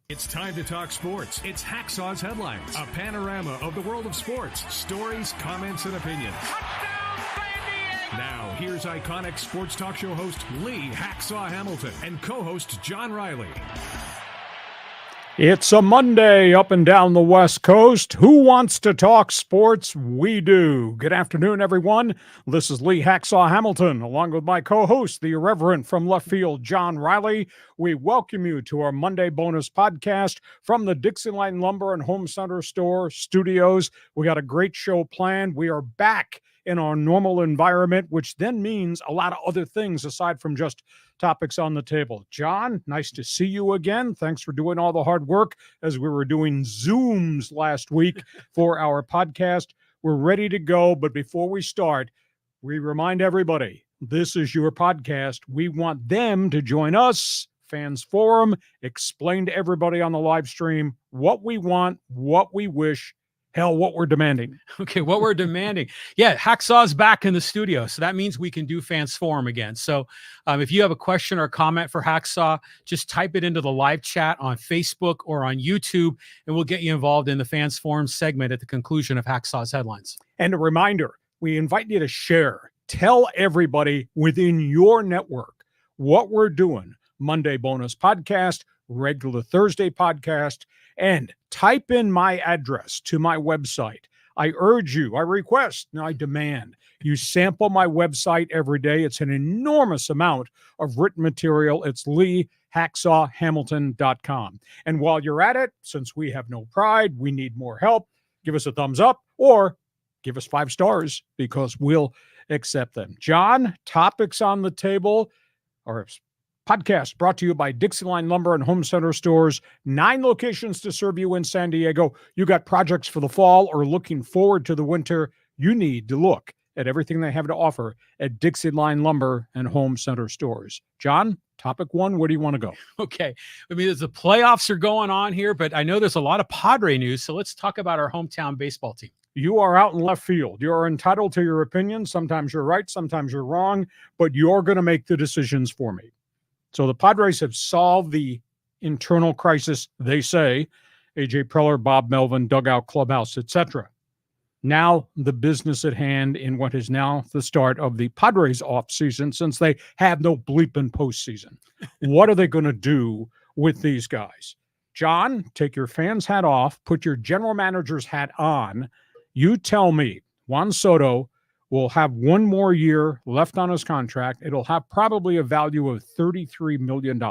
It's time to talk sports. It's Hacksaw's Headlines, a panorama of the world of sports, stories, comments, and opinions. Now, here's iconic sports talk show host Lee Hacksaw Hamilton and co-host John Riley. It's a Monday up and down the West Coast. Who wants to talk sports? We do. Good afternoon, everyone. This is Lee Hacksaw Hamilton, along with my co-host, the irreverent from left field, John Riley. We welcome you to our Monday bonus podcast from the DIXIELINE Lumber and Home Center Store studios. We got a great show planned. We are back in our normal environment, which then means a lot of other things aside from just topics on the table. John, nice to see you again. Thanks for doing all the hard work as we were doing Zooms last week for our podcast. We're ready to go, but before we start, we remind everybody, this is your podcast. We want them to join us, Fans Forum, explain to everybody on the live stream what we want, what we wish, hell, what we're demanding. Okay, what we're demanding. Yeah, Hacksaw's back in the studio, so that means we can do Fans Forum again. So if you have a question or a comment for Hacksaw, just type it into the live chat on Facebook or on YouTube, and we'll get you involved in the Fans Forum segment at the conclusion of Hacksaw's Headlines. And a reminder, we invite you to share. Tell everybody within your network what we're doing. Monday bonus podcast, regular Thursday podcast, and type in my address to my website. I urge you, I request, and I demand you sample my website every day. It's an enormous amount of written material. It's leehacksawhamilton.com. And while you're at it, since we have no pride, we need more help, give us a thumbs up or give us 5 stars because we'll accept them. John, topics on the table are podcast brought to you by DIXIELINE Lumber and Home Center Stores. 9 locations to serve you in San Diego. You got projects for the fall or looking forward to the winter. You need to look at everything they have to offer at DIXIELINE Lumber and Home Center Stores. John, topic 1, where do you want to go? Okay. I mean, the playoffs are going on here, but I know there's a lot of Padre news, so let's talk about our hometown baseball team. You are out in left field. You are entitled to your opinion. Sometimes you're right, sometimes you're wrong, but you're going to make the decisions for me. So the Padres have solved the internal crisis, they say. A.J. Preller, Bob Melvin, dugout, clubhouse, etc. Now the business at hand in what is now the start of the Padres offseason, since they have no bleeping postseason. What are they going to do with these guys? John, take your fan's hat off, put your general manager's hat on. You tell me, Juan Soto will have 1 more year left on his contract. It'll have probably a value of $33 million.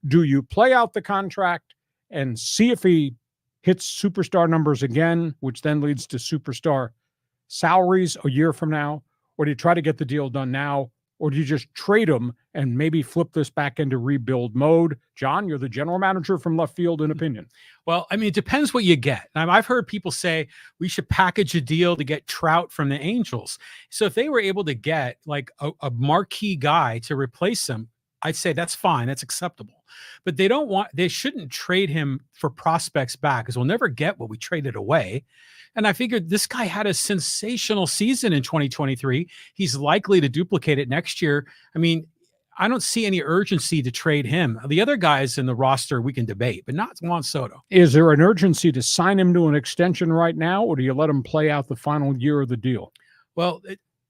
Do you play out the contract and see if he hits superstar numbers again, which then leads to superstar salaries a year from now? Or do you try to get the deal done now? Or do you just trade him and maybe flip this back into rebuild mode? John, you're the general manager from left field in opinion. Well, I mean, it depends what you get. I've heard people say we should package a deal to get Trout from the Angels. So if they were able to get like a marquee guy to replace him, I'd say that's fine. That's acceptable. But they shouldn't trade him for prospects back because we'll never get what we traded away. And I figured this guy had a sensational season in 2023. He's likely to duplicate it next year. I mean, I don't see any urgency to trade him. The other guys in the roster we can debate, but not Juan Soto. Is there an urgency to sign him to an extension right now, or do you let him play out the final year of the deal? Well,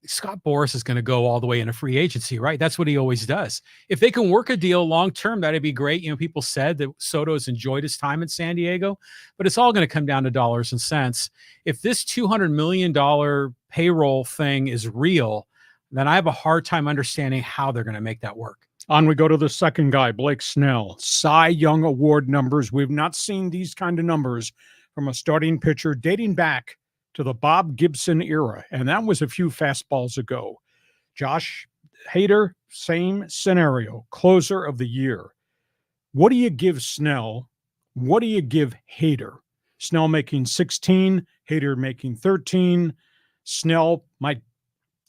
Scott Boras is going to go all the way into free agency, right? That's what he always does. If they can work a deal long-term, that'd be great. You know, people said that Soto has enjoyed his time in San Diego, but it's all going to come down to dollars and cents. If this $200 million payroll thing is real, then I have a hard time understanding how they're going to make that work. On we go to the second guy, Blake Snell. Cy Young Award numbers. We've not seen these kind of numbers from a starting pitcher dating back to the Bob Gibson era, and that was a few fastballs ago. Josh Hader, same scenario, closer of the year. What do you give Snell? What do you give Hader? Snell making 16, Hader making 13. Snell might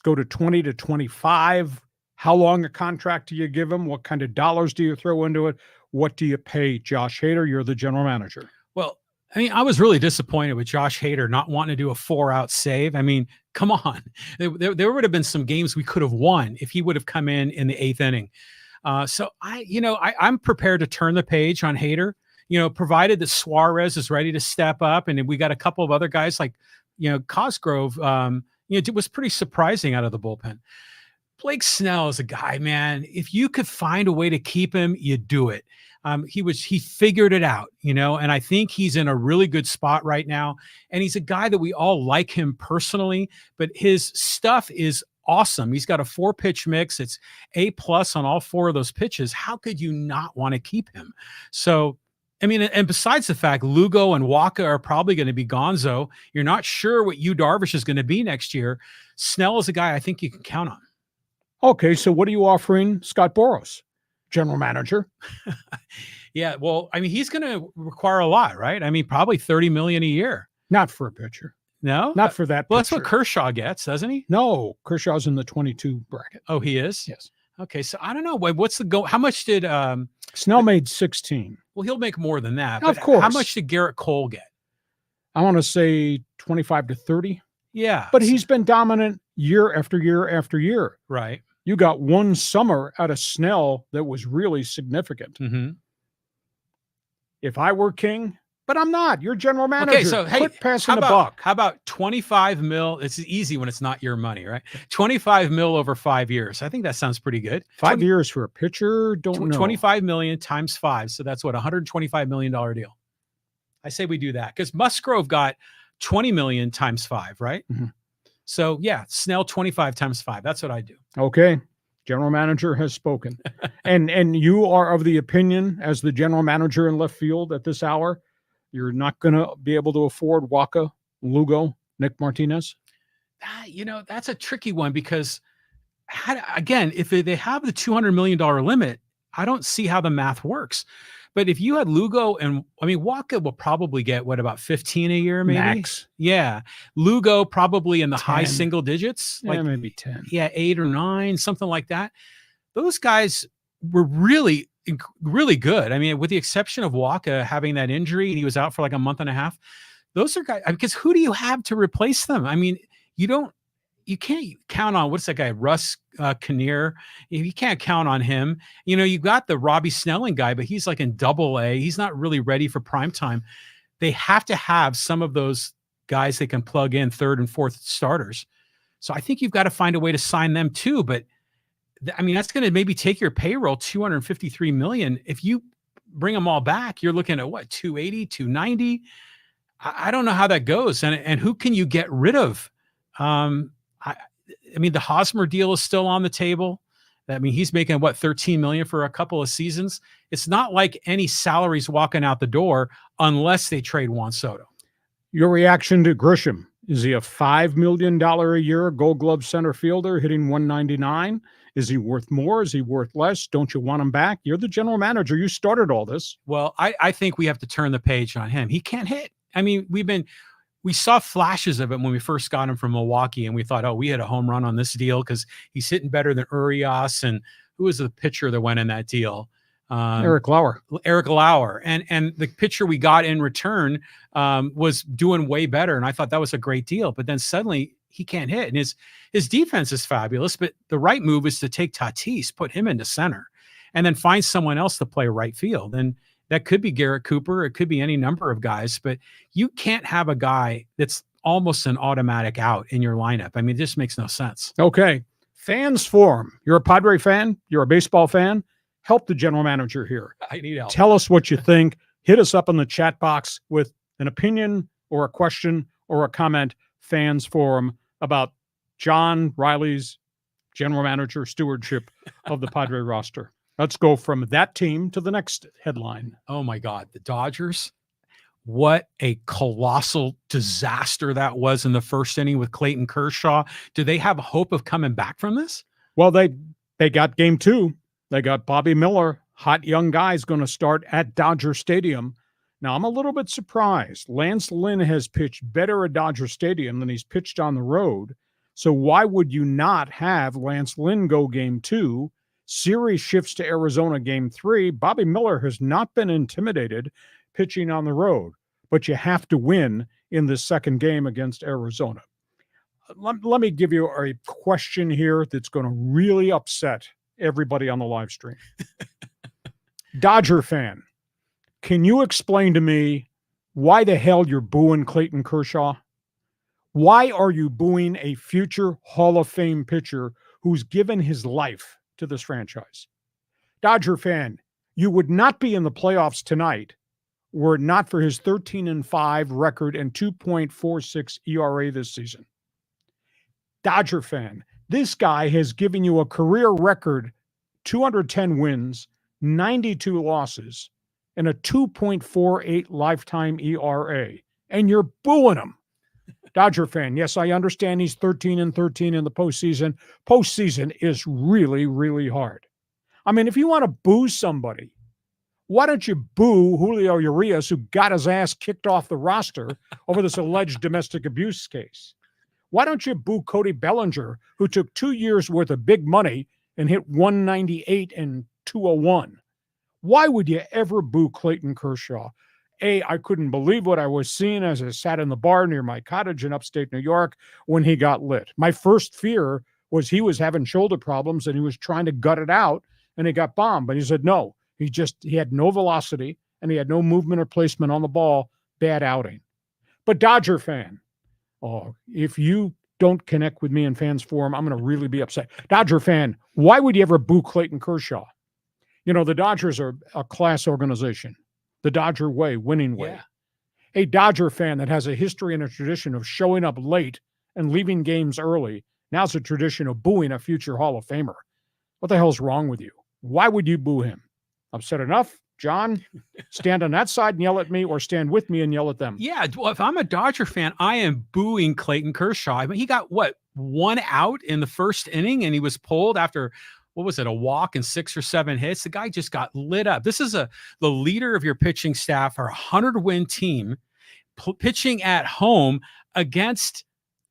go to 20 to 25. How long a contract do you give him? What kind of dollars do you throw into it? What do you pay Josh Hader? You're the general manager. Well, I mean, I was really disappointed with Josh Hader not wanting to do a 4-out save. I mean, come on. There would have been some games we could have won if he would have come in the 8th inning. So I'm prepared to turn the page on Hader. provided that Suarez is ready to step up, and then we got a couple of other guys like, Cosgrove, it was pretty surprising out of the bullpen. Blake Snell is a guy, man. If you could find a way to keep him, you do it. He figured it out, and I think he's in a really good spot right now. And he's a guy that we all like him personally, but his stuff is awesome. He's got a 4-pitch mix. It's A+ on all 4 of those pitches. How could you not want to keep him? So, I mean, and besides the fact Lugo and Waka are probably going to be gonzo, you're not sure what Darvish is going to be next year. Snell is a guy I think you can count on. Okay, so what are you offering Scott Boras, general manager? Yeah, well, I mean, he's going to require a lot, right? I mean, probably $30 million a year. Not for a pitcher. No, not for that. Well, that's what Kershaw gets, doesn't he? No, Kershaw's in the 22 bracket. Oh, he is? Yes. Okay, so I don't know. What's the goal? How much did Snell made 16? Well, he'll make more than that. Of course. How much did Garrett Cole get? I want to say 25 to 30. Yeah. But he's been dominant year after year after year. Right. You got one summer out of Snell that was really significant. Mm-hmm. If I were king, but I'm not. You're general manager. Okay, so hey, quit passing the buck. How about 25 mil? It's easy when it's not your money, right? 25 mil over 5 years. I think that sounds pretty good. 5 years for a pitcher? Don't know. 25 million times 5. So that's what, $125 million deal. I say we do that because Musgrove got 20 million times 5, right? Mm-hmm. So yeah, Snell 25 times 5. That's what I do. Okay. General manager has spoken. and you are of the opinion, as the general manager in left field at this hour, you're not going to be able to afford Waka, Lugo, Nick Martinez? That's a tricky one because, again, if they have the $200 million limit, I don't see how the math works. But if you had Lugo Waka will probably get about 15 a year, maybe? Max. Yeah. Lugo probably in the 10. High single digits. Yeah, maybe 10. Yeah, 8 or 9, something like that. Those guys were really, really good. I mean, with the exception of Waka having that injury and he was out for like a month and a half, those are guys, because who do you have to replace them? I mean, you can't count on, what's that guy, Russ Kinnear? You can't count on him. You got the Robbie Snelling guy, but he's like in Double-A. He's not really ready for prime time. They have to have some of those guys they can plug in third and fourth starters. So I think you've got to find a way to sign them too. But I mean, that's going to maybe take your payroll $253 million. If you bring them all back, you're looking at what, 280, 290? I don't know how that goes. And who can you get rid of? I mean, the Hosmer deal is still on the table. I mean, he's making what, 13 million for a couple of seasons. It's not like any salaries walking out the door unless they trade Juan Soto. Your reaction to Grisham? Is he a $5 million a year Gold Glove center fielder hitting 199? Is he worth more? Is he worth less? Don't you want him back? You're the general manager. You started all this. Well, I think we have to turn the page on him. He can't hit. I mean, we saw flashes of it when we first got him from Milwaukee, and we thought, oh, we had a home run on this deal because he's hitting better than Urias. And who was the pitcher that went in that deal? Eric Lauer. And the pitcher we got in return was doing way better. And I thought that was a great deal. But then suddenly he can't hit. And his defense is fabulous. But the right move is to take Tatis, put him into center, and then find someone else to play right field. And that could be Garrett Cooper. It could be any number of guys, but you can't have a guy that's almost an automatic out in your lineup. I mean, it just makes no sense. Okay. Fans Forum. You're a Padre fan. You're a baseball fan. Help the general manager here. I need help. Tell us what you think. Hit us up in the chat box with an opinion or a question or a comment. Fans Forum about John Riley's general manager stewardship of the Padre roster. Let's go from that team to the next headline. Oh, my God. The Dodgers. What a colossal disaster that was in the first inning with Clayton Kershaw. Do they have hope of coming back from this? Well, they got game 2. They got Bobby Miller, hot young guy, is going to start at Dodger Stadium. Now, I'm a little bit surprised. Lance Lynn has pitched better at Dodger Stadium than he's pitched on the road. So why would you not have Lance Lynn go game 2? Series shifts to Arizona game 3. Bobby Miller has not been intimidated pitching on the road, but you have to win in the second game against Arizona. Let me give you a question here that's going to really upset everybody on the live stream. Dodger fan, Can you explain to me why the hell you're booing Clayton Kershaw? Why are you booing a future Hall of Fame pitcher who's given his life to this franchise? Dodger fan, you would not be in the playoffs tonight were it not for his 13-5 record and 2.46 ERA this season. Dodger fan, this guy has given you a career record 210 wins, 92 losses, and a 2.48 lifetime ERA, and you're booing him. Dodger fan, yes, I understand he's 13-13 in the postseason. Postseason is really, really hard. I mean, if you want to boo somebody, why don't you boo Julio Urias, who got his ass kicked off the roster over this alleged domestic abuse case? Why don't you boo Cody Bellinger, who took 2 years worth of big money and hit 198 and 201? Why would you ever boo Clayton Kershaw? I couldn't believe what I was seeing as I sat in the bar near my cottage in upstate New York when he got lit. My first fear was he was having shoulder problems and he was trying to gut it out and he got bombed. But he said, no, he had no velocity and he had no movement or placement on the ball. Bad outing. But Dodger fan, if you don't connect with me in Fans Forum, I'm going to really be upset. Dodger fan, why would you ever boo Clayton Kershaw? You know, the Dodgers are a class organization. The Dodger way, winning way. Yeah. A Dodger fan that has a history and a tradition of showing up late and leaving games early, now it's a tradition of booing a future Hall of Famer. What the hell's wrong with you? Why would you boo him? I've said enough. John, stand on that side and yell at me, or stand with me and yell at them. Yeah, well, if I'm a Dodger fan, I am booing Clayton Kershaw. I mean, he got, one out in the first inning, and he was pulled after – what was it, a walk and 6 or 7 hits? The guy just got lit up. This is the leader of your pitching staff, our 100-win team, pitching at home against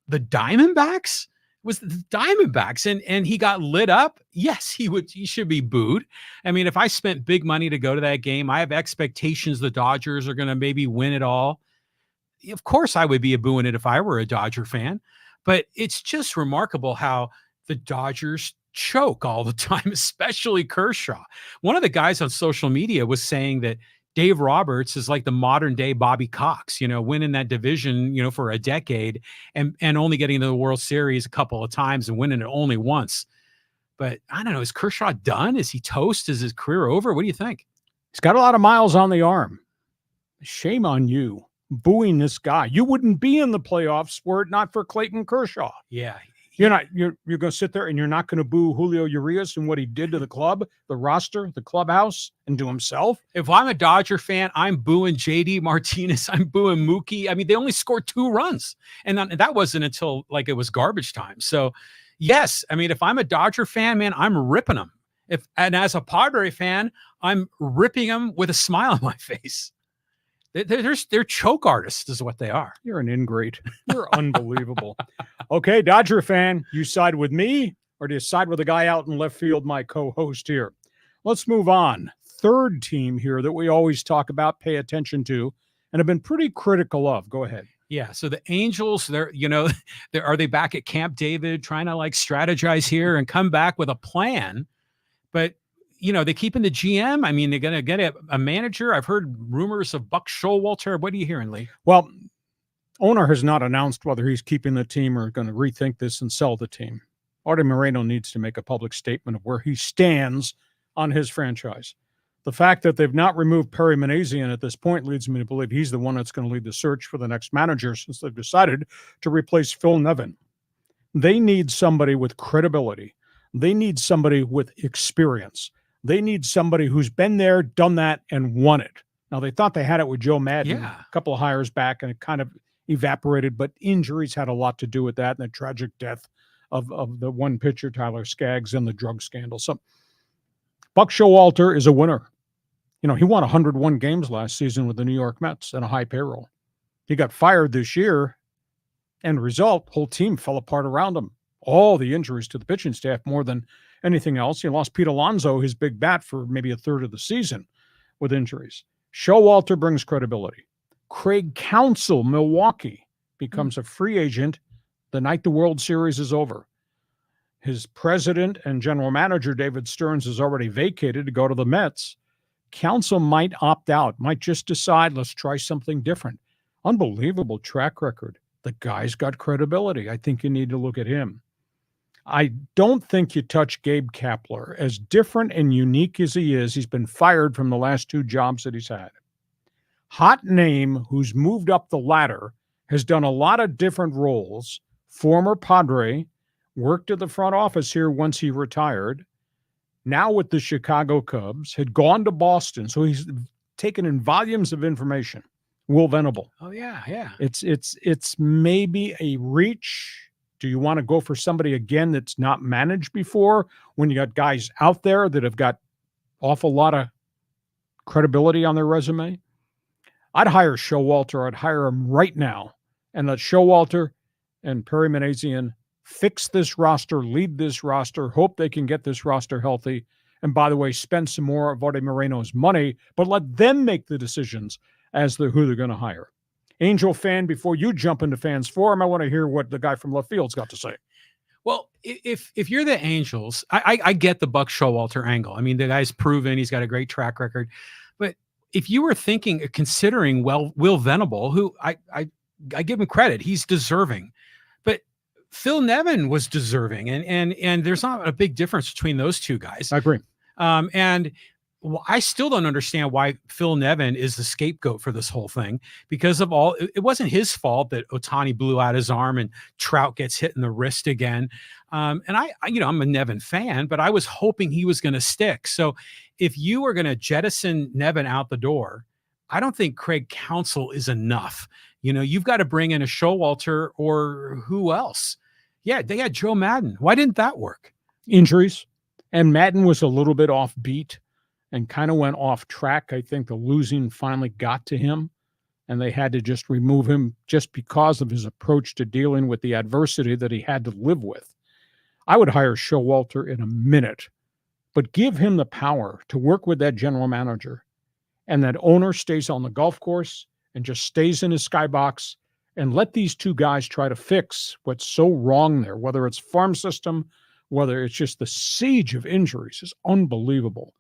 the Diamondbacks. It was the Diamondbacks, and he got lit up. Yes, he should be booed. I mean, if I spent big money to go to that game, I have expectations the Dodgers are going to maybe win it all. Of course, I would be booing it if I were a Dodger fan. But it's just remarkable how the Dodgers choke all the time, especially Kershaw. One of the guys on social media was saying that Dave Roberts is like the modern day Bobby Cox, winning that division, for a decade and only getting to the World Series a couple of times and winning it only once. But I don't know, is Kershaw done? Is he toast? Is his career over? What do you think? He's got a lot of miles on the arm. Shame on you booing this guy. You wouldn't be in the playoffs were it not for Clayton Kershaw. Yeah. You're going to sit there and you're not going to boo Julio Urias and what he did to the club, the roster, the clubhouse, and to himself. If I'm a Dodger fan, I'm booing JD Martinez. I'm booing Mookie. I mean, they only scored 2 runs, and that wasn't until it was garbage time. So yes, I mean, if I'm a Dodger fan, man, I'm ripping them. And as a Padre fan, I'm ripping them with a smile on my face. They're choke artists is what they are. You're an ingrate. You're unbelievable. Okay, Dodger fan, you side with me or do you side with the guy out in left field, my co-host here? Let's move on. Third team here that we always talk about, pay attention to, and have been pretty critical of. Go ahead. Yeah, so the Angels, are they back at Camp David trying to strategize here and come back with a plan? But they keeping the GM. I mean, they're going to get a manager. I've heard rumors of Buck Showalter. What are you hearing, Lee? Well, owner has not announced whether he's keeping the team or going to rethink this and sell the team. Artie Moreno needs to make a public statement of where he stands on his franchise. The fact that they've not removed Perry Manassian at this point leads me to believe he's the one that's going to lead the search for the next manager since they've decided to replace Phil Nevin. They need somebody with credibility. They need somebody with experience. They need somebody who's been there, done that, and won it. Now, they thought they had it with Joe Madden a couple of hires back, and it kind of evaporated, but injuries had a lot to do with that, and the tragic death of the one pitcher, Tyler Skaggs, and the drug scandal. So Buck Showalter is a winner. He won 101 games last season with the New York Mets and a high payroll. He got fired this year, and result, whole team fell apart around him. All the injuries to the pitching staff more than anything else. He lost Pete Alonso, his big bat, for maybe a third of the season with injuries. Showalter brings credibility. Craig Counsell, Milwaukee, becomes a free agent the night the World Series is over. His president and general manager, David Stearns, has already vacated to go to the Mets. Counsell might opt out, might just decide, let's try something different. Unbelievable track record. The guy's got credibility. I think you need to look at him. I don't think you touch Gabe Kapler. As different and unique as he is, he's been fired from the last 2 jobs that he's had. Hot name who's moved up the ladder, has done a lot of different roles. Former Padre, worked at the front office here once he retired. Now with the Chicago Cubs, had gone to Boston. So he's taken in volumes of information. Will Venable. Oh, yeah, yeah. It's maybe a reach. Do you want to go for somebody again that's not managed before when you got guys out there that have got awful lot of credibility on their resume? I'd hire Showalter. I'd hire him right now and let Showalter and Perry Manazian fix this roster, lead this roster, hope they can get this roster healthy. And by the way, spend some more of Arte Moreno's money, but let them make the decisions as to who they're going to hire. Angel fan, before you jump into Fans Forum, I want to hear what the guy from left field's got to say. Well, if you're the Angels, I get the Buck Showalter angle. I mean, the guy's proven he's got a great track record. But if you were considering Will Venable, who I give him credit, he's deserving. But Phil Nevin was deserving, and there's not a big difference between those two guys. I agree. And I still don't understand why Phil Nevin is the scapegoat for this whole thing, because of all, it wasn't his fault that Ohtani blew out his arm and Trout gets hit in the wrist again. And I'm a Nevin fan, but I was hoping he was going to stick. So if you were going to jettison Nevin out the door, I don't think Craig Counsell is enough. You've got to bring in a Showalter or who else? Yeah, they had Joe Madden. Why didn't that work? Injuries. And Madden was a little bit offbeat and kind of went off track. I think the losing finally got to him, and they had to just remove him just because of his approach to dealing with the adversity that he had to live with. I would hire Showalter in a minute, but give him the power to work with that general manager, and that owner stays on the golf course and just stays in his skybox, and let these two guys try to fix what's so wrong there, whether it's farm system, whether it's just the siege of injuries is unbelievable.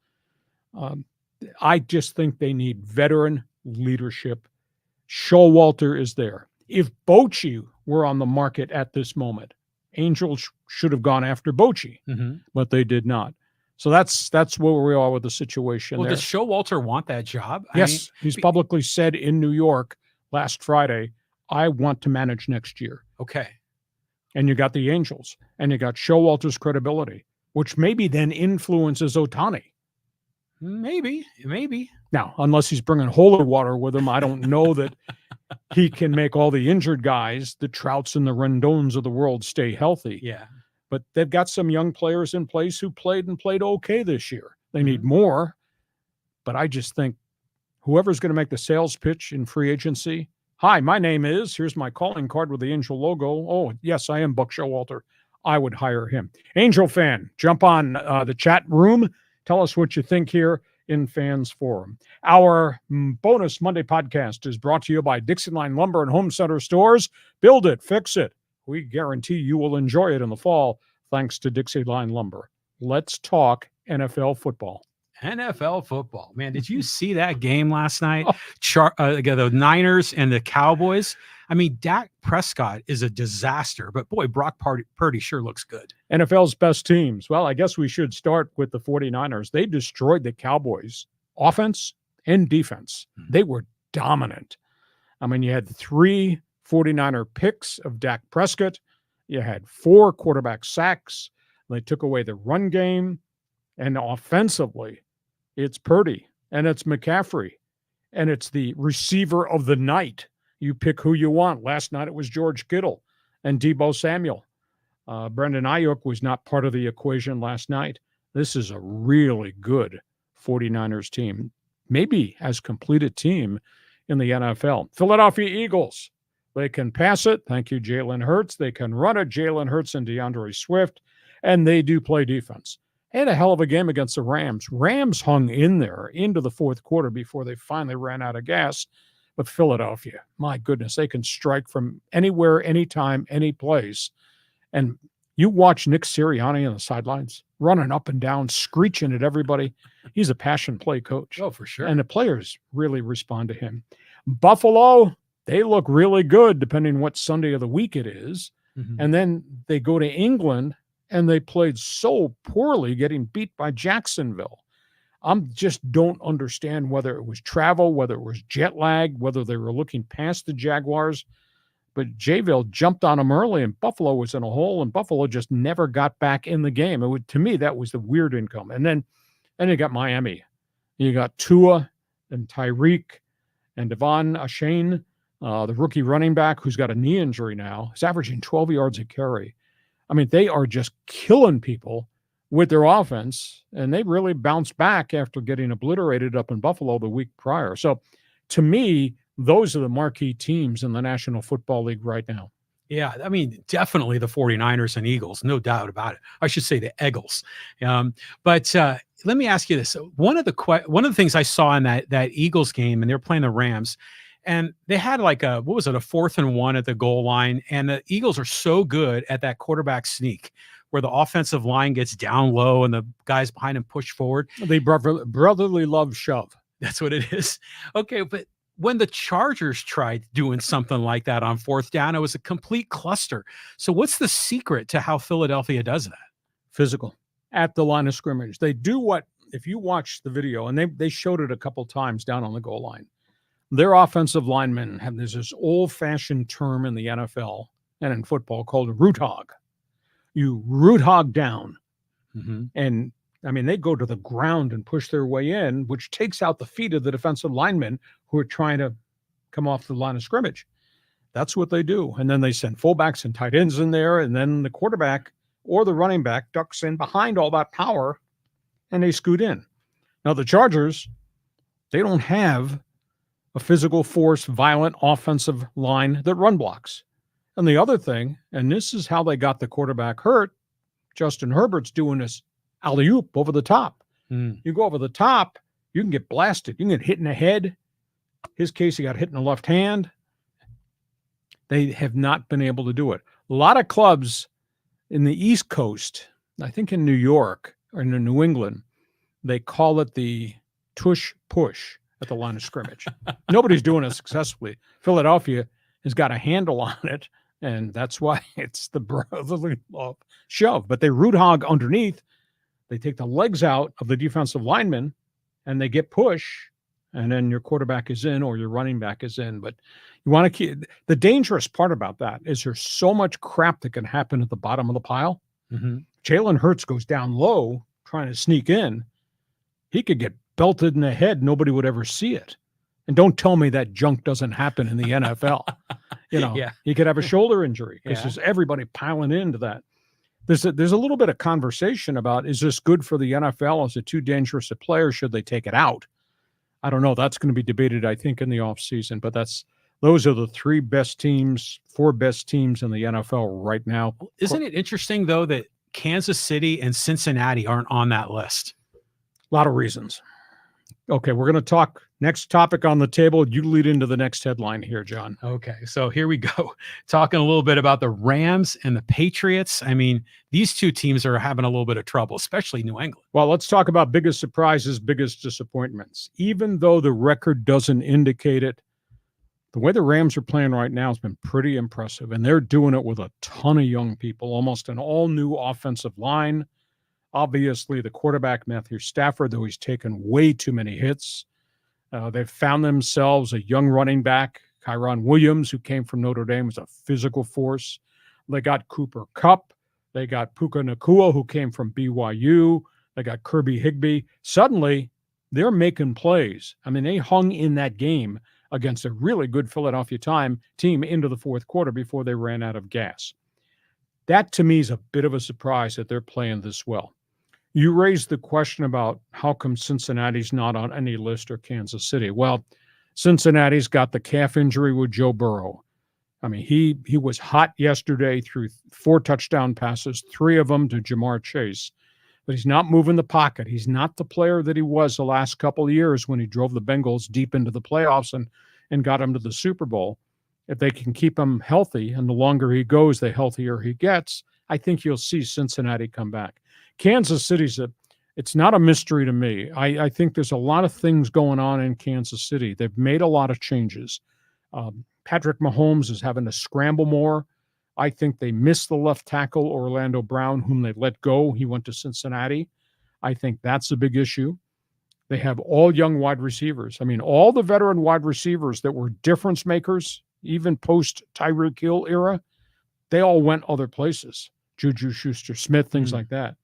I just think they need veteran leadership. Showalter is there. If Bochy were on the market at this moment, Angels should have gone after Bochy, but they did not. So that's where we are with the situation. Well, there. does Showalter want that job? Yes, he's publicly said in New York last Friday, I want to manage next year. Okay. And you got the Angels, and you got Showalter's credibility, which maybe then influences Ohtani. Maybe. Now, unless he's bringing holy water with him, I don't know that he can make all the injured guys, the Trouts and the Rendones of the world, stay healthy. Yeah. But they've got some young players in place who played okay this year. They need more. But I just think whoever's going to make the sales pitch in free agency, hi, my name is, here's my calling card with the Angel logo. Oh, yes, I am Buck Showalter. I would hire him. Angel fan, jump on the chat room. Tell us what you think here in Fans Forum. Our bonus Monday podcast is brought to you by Dixieline Lumber and Home Center Stores. Build it, fix it. We guarantee you will enjoy it in the fall thanks to Dixieline Lumber. Let's talk NFL football. NFL football. Man, did you see that game last night? The Niners and the Cowboys. I mean, Dak Prescott is a disaster, but boy, Brock Purdy sure looks good. NFL's best teams. Well, I guess we should start with the 49ers. They destroyed the Cowboys, offense and defense. They were dominant. I mean, you had 3 49er picks of Dak Prescott. You had 4 quarterback sacks. They took away the run game. And offensively, it's Purdy and it's McCaffrey and it's the receiver of the night. You pick who you want. Last night it was George Kittle and Deebo Samuel. Brendan Ayuk was not part of the equation last night. This is a really good 49ers team, maybe as complete a team in the NFL. Philadelphia Eagles, they can pass it. Thank you, Jalen Hurts. They can run it. Jalen Hurts and DeAndre Swift, and they do play defense. They had a hell of a game against the Rams. Rams hung in there into the fourth quarter before they finally ran out of gas. But Philadelphia, my goodness, they can strike from anywhere, anytime, any place. And you watch Nick Sirianni on the sidelines running up and down, screeching at everybody. He's a passion play coach. Oh, for sure. And the players really respond to him. Buffalo, they look really good depending what Sunday of the week it is. Mhm. And then they go to England and they played so poorly, getting beat by Jacksonville. I just don't understand whether it was travel, whether it was jet lag, whether they were looking past the Jaguars. But Jayville jumped on them early, and Buffalo was in a hole, and Buffalo just never got back in the game. To me, that was the weird income. And then you got Miami. You got Tua and Tyreek and Devon Achane, the rookie running back who's got a knee injury now. He's averaging 12 yards a carry. I mean, they are just killing people with their offense, and they really bounced back after getting obliterated up in Buffalo the week prior. So, to me, those are the marquee teams in the National Football League right now. Yeah, I mean, definitely the 49ers and Eagles, no doubt about it. I should say the Eagles. But let me ask you this. One of the things I saw in that Eagles game, and they were playing the Rams, and they had like a 4th and 1 at the goal line, and the Eagles are so good at that quarterback sneak where the offensive line gets down low and the guys behind them push forward. They brotherly love shove. That's what it is. Okay, but when the Chargers tried doing something like that on 4th down, it was a complete cluster. So what's the secret to how Philadelphia does that? Physical at the line of scrimmage. They do what, if you watch the video, and they showed it a couple times down on the goal line, their offensive linemen there's this old-fashioned term in the NFL and in football called root hog. You root hog down. Mm-hmm. And I mean, they go to the ground and push their way in, which takes out the feet of the defensive linemen who are trying to come off the line of scrimmage. That's what they do. And then they send fullbacks and tight ends in there, and then the quarterback or the running back ducks in behind all that power, and they scoot in. Now, the Chargers, they don't have a physical force, violent offensive line that run blocks. And the other thing, and this is how they got the quarterback hurt, Justin Herbert's doing this alley-oop over the top. You go over the top, you can get blasted. You can get hit in the head. His case, he got hit in the left hand. They have not been able to do it. A lot of clubs in the East Coast, I think in New York or in New England, they call it the tush push at the line of scrimmage. Nobody's doing it successfully. Philadelphia has got a handle on it, and that's why it's the brotherly love shove. But they root hog underneath. They take the legs out of the defensive lineman, and they get push, and then your quarterback is in or your running back is in. But you want to keep the dangerous part about that is there's so much crap that can happen at the bottom of the pile. Mm-hmm. Jalen Hurts goes down low trying to sneak in. He could get belted in the head. Nobody would ever see it. And don't tell me that junk doesn't happen in the NFL. He could have a shoulder injury because there's everybody piling into that. There's a little bit of conversation about, is this good for the NFL? Is it too dangerous a player? Should they take it out? I don't know. That's going to be debated, I think, in the offseason. But those are the 4 best teams in the NFL right now. Isn't it interesting, though, that Kansas City and Cincinnati aren't on that list? A lot of reasons. Okay, we're going to talk next topic on the table. You lead into the next headline here, John. Okay, so here we go. Talking a little bit about the Rams and the Patriots. I mean, these two teams are having a little bit of trouble, especially New England. Well, let's talk about biggest surprises, biggest disappointments. Even though the record doesn't indicate it, the way the Rams are playing right now has been pretty impressive, and they're doing it with a ton of young people, almost an all-new offensive line. Obviously, the quarterback, Matthew Stafford, though he's taken way too many hits. They've found themselves a young running back, Kyron Williams, who came from Notre Dame, was a physical force. They got Cooper Kupp. They got Puka Nacua, who came from BYU. They got Kirby Higbee. Suddenly, they're making plays. I mean, they hung in that game against a really good Philadelphia team into the fourth quarter before they ran out of gas. That, to me, is a bit of a surprise that they're playing this well. You raised the question about how come Cincinnati's not on any list or Kansas City. Well, Cincinnati's got the calf injury with Joe Burrow. I mean, he was hot yesterday, threw 4 touchdown passes, 3 of them to Jamar Chase. But he's not moving the pocket. He's not the player that he was the last couple of years when he drove the Bengals deep into the playoffs and got him to the Super Bowl. If they can keep him healthy, and the longer he goes, the healthier he gets, I think you'll see Cincinnati come back. Kansas City's it's not a mystery to me. I think there's a lot of things going on in Kansas City. They've made a lot of changes. Patrick Mahomes is having to scramble more. I think they missed the left tackle, Orlando Brown, whom they let go. He went to Cincinnati. I think that's a big issue. They have all young wide receivers. I mean, all the veteran wide receivers that were difference makers, even post Tyreek Hill era, they all went other places. Juju Schuster-Smith, things like that.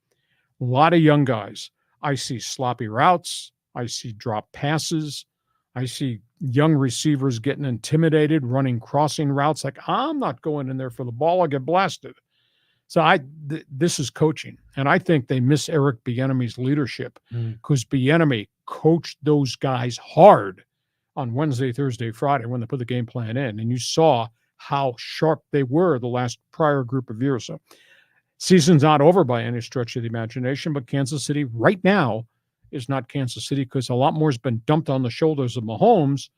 A lot of young guys. I see sloppy routes. I see drop passes. I see young receivers getting intimidated, running crossing routes like, I'm not going in there for the ball. I'll get blasted. So this is coaching. And I think they miss Eric Bieniemy's leadership because Bieniemy coached those guys hard on Wednesday, Thursday, Friday when they put the game plan in. And you saw how sharp they were the last prior group of years. So season's not over by any stretch of the imagination, but Kansas City right now is not Kansas City because a lot more has been dumped on the shoulders of Mahomes.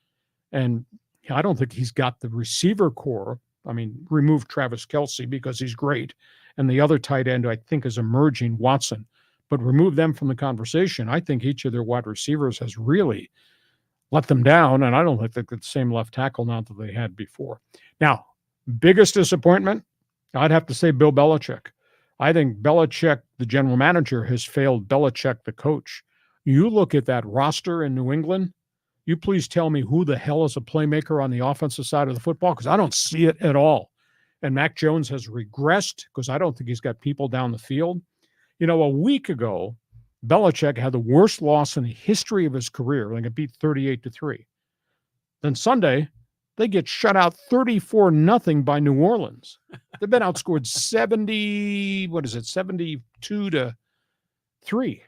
And I don't think he's got the receiver core. I mean, remove Travis Kelce because he's great. And the other tight end, I think, is emerging, Watson. But remove them from the conversation. I think each of their wide receivers has really let them down. And I don't think they've got the same left tackle now that they had before. Now, biggest disappointment, I'd have to say Bill Belichick. I think Belichick, the general manager, has failed Belichick, the coach. You look at that roster in New England, you please tell me who the hell is a playmaker on the offensive side of the football, because I don't see it at all. And Mac Jones has regressed because I don't think he's got people down the field. You know, a week ago, Belichick had the worst loss in the history of his career. They got beat 38-3. Then Sunday, they get shut out 34-0 by New Orleans. They've been outscored 72-3.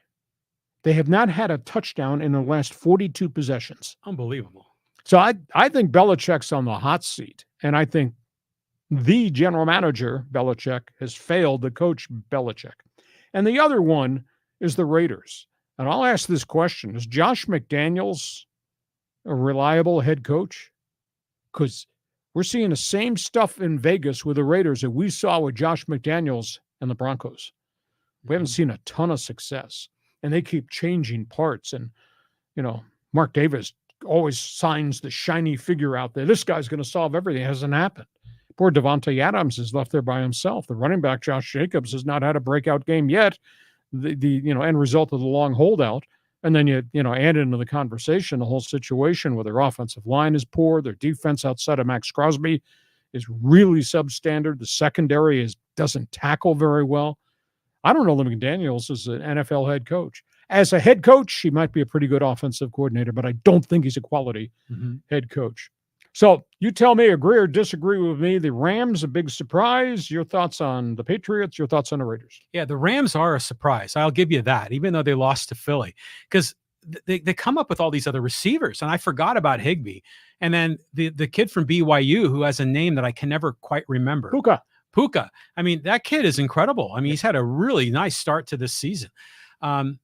They have not had a touchdown in the last 42 possessions. Unbelievable. So I think Belichick's on the hot seat, and I think the general manager, Belichick, has failed the coach, Belichick. And the other one is the Raiders. And I'll ask this question. Is Josh McDaniels a reliable head coach? Because we're seeing the same stuff in Vegas with the Raiders that we saw with Josh McDaniels and the Broncos. We haven't seen a ton of success. And they keep changing parts. And, you know, Mark Davis always signs the shiny figure out there. This guy's going to solve everything. It hasn't happened. Poor Devontae Adams is left there by himself. The running back, Josh Jacobs, has not had a breakout game yet. The end result of the long holdout. And then you add into the conversation the whole situation where their offensive line is poor. Their defense outside of Max Crosby is really substandard. The secondary doesn't tackle very well. I don't know that McDaniels is an NFL head coach. As a head coach, he might be a pretty good offensive coordinator, but I don't think he's a quality head coach. So you tell me, agree or disagree with me. The Rams, a big surprise. Your thoughts on the Patriots, your thoughts on the Raiders? Yeah, the Rams are a surprise. I'll give you that, even though they lost to Philly, because they come up with all these other receivers, and I forgot about Higbee. And then the kid from BYU who has a name that I can never quite remember. Puka. I mean, that kid is incredible. I mean, he's had a really nice start to this season. The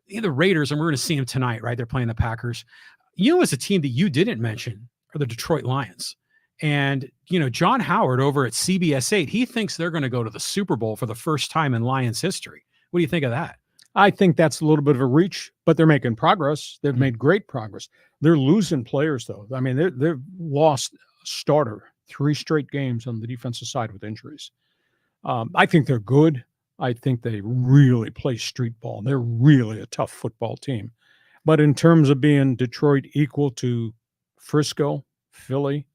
Raiders, and we're going to see him tonight, right? They're playing the Packers. You know, as a team that you didn't mention are the Detroit Lions. And, John Howard over at CBS 8, he thinks they're going to go to the Super Bowl for the first time in Lions history. What do you think of that? I think that's a little bit of a reach, but they're making progress. They've made great progress. They're losing players, though. I mean, they've lost a starter 3 straight games on the defensive side with injuries. I think they're good. I think they really play street ball. They're really a tough football team. But in terms of being Detroit equal to Frisco, Philly,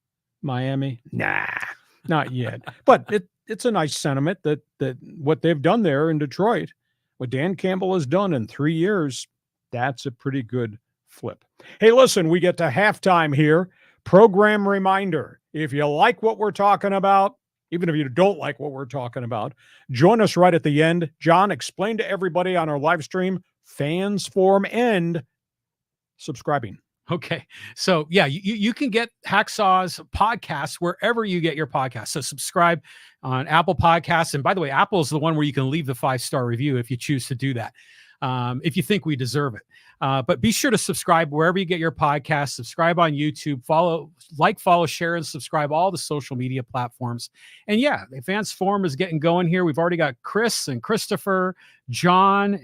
Miami, nah, not yet. But it's a nice sentiment that what they've done there in Detroit, what Dan Campbell has done in 3 years, that's a pretty good flip. Hey, listen, we get to halftime here. Program reminder, if you like what we're talking about, even if you don't like what we're talking about, join us right at the end. John, explain to everybody on our live stream, fans form and subscribing. Okay. So yeah, you can get Hacksaw's podcasts wherever you get your podcasts. So subscribe on Apple Podcasts. And by the way, Apple is the one where you can leave the 5-star review if you choose to do that. If you think we deserve it. But be sure to subscribe wherever you get your podcasts. Subscribe on YouTube. Follow, share, and subscribe all the social media platforms. And yeah, the advanced forum is getting going here. We've already got Chris and Christopher, John,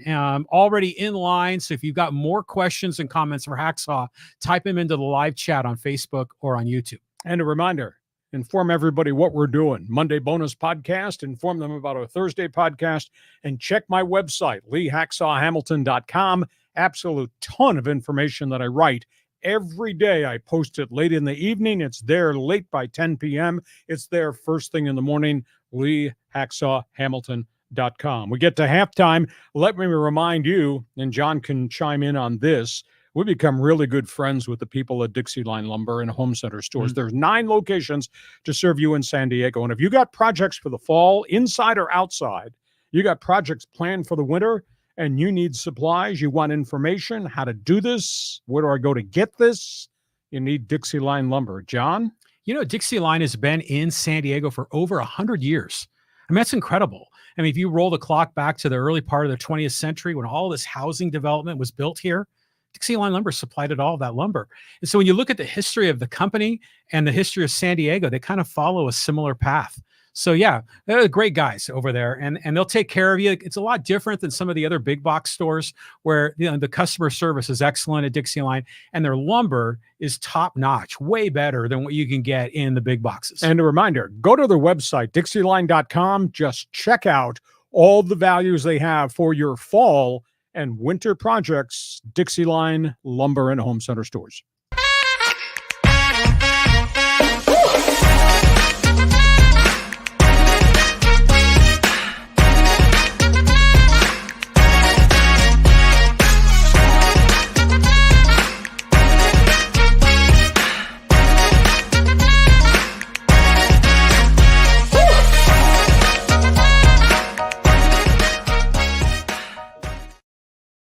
already in line. So if you've got more questions and comments for Hacksaw, type them into the live chat on Facebook or on YouTube. And a reminder, inform everybody what we're doing. Monday bonus podcast, inform them about our Thursday podcast, and check my website, leehacksawhamilton.com. Absolute ton of information that I write every day. I post it late in the evening. It's there late by 10 p.m. It's there first thing in the morning, leehacksawhamilton.com. We get to halftime. Let me remind you, and John can chime in on this, we become really good friends with the people at DIXIELINE Lumber and Home Center stores. Mm-hmm. There's 9 locations to serve you in San Diego. And if you got projects for the fall, inside or outside, you got projects planned for the winter, and you need supplies, you want information, how to do this, where do I go to get this? You need DIXIELINE Lumber. John? You know, DIXIELINE has been in San Diego for over 100 years. I mean, that's incredible. I mean, if you roll the clock back to the early part of the 20th century when all this housing development was built here, DIXIELINE Lumber supplied it all, that lumber. And so when you look at the history of the company and the history of San Diego, they kind of follow a similar path. So yeah, they're great guys over there, and they'll take care of you. It's a lot different than some of the other big box stores where, you know, the customer service is excellent at DIXIELINE, and their lumber is top notch, way better than what you can get in the big boxes. And a reminder, go to their website, DIXIELINE.com. Just check out all the values they have for your fall and winter projects, DIXIELINE Lumber and Home Center stores.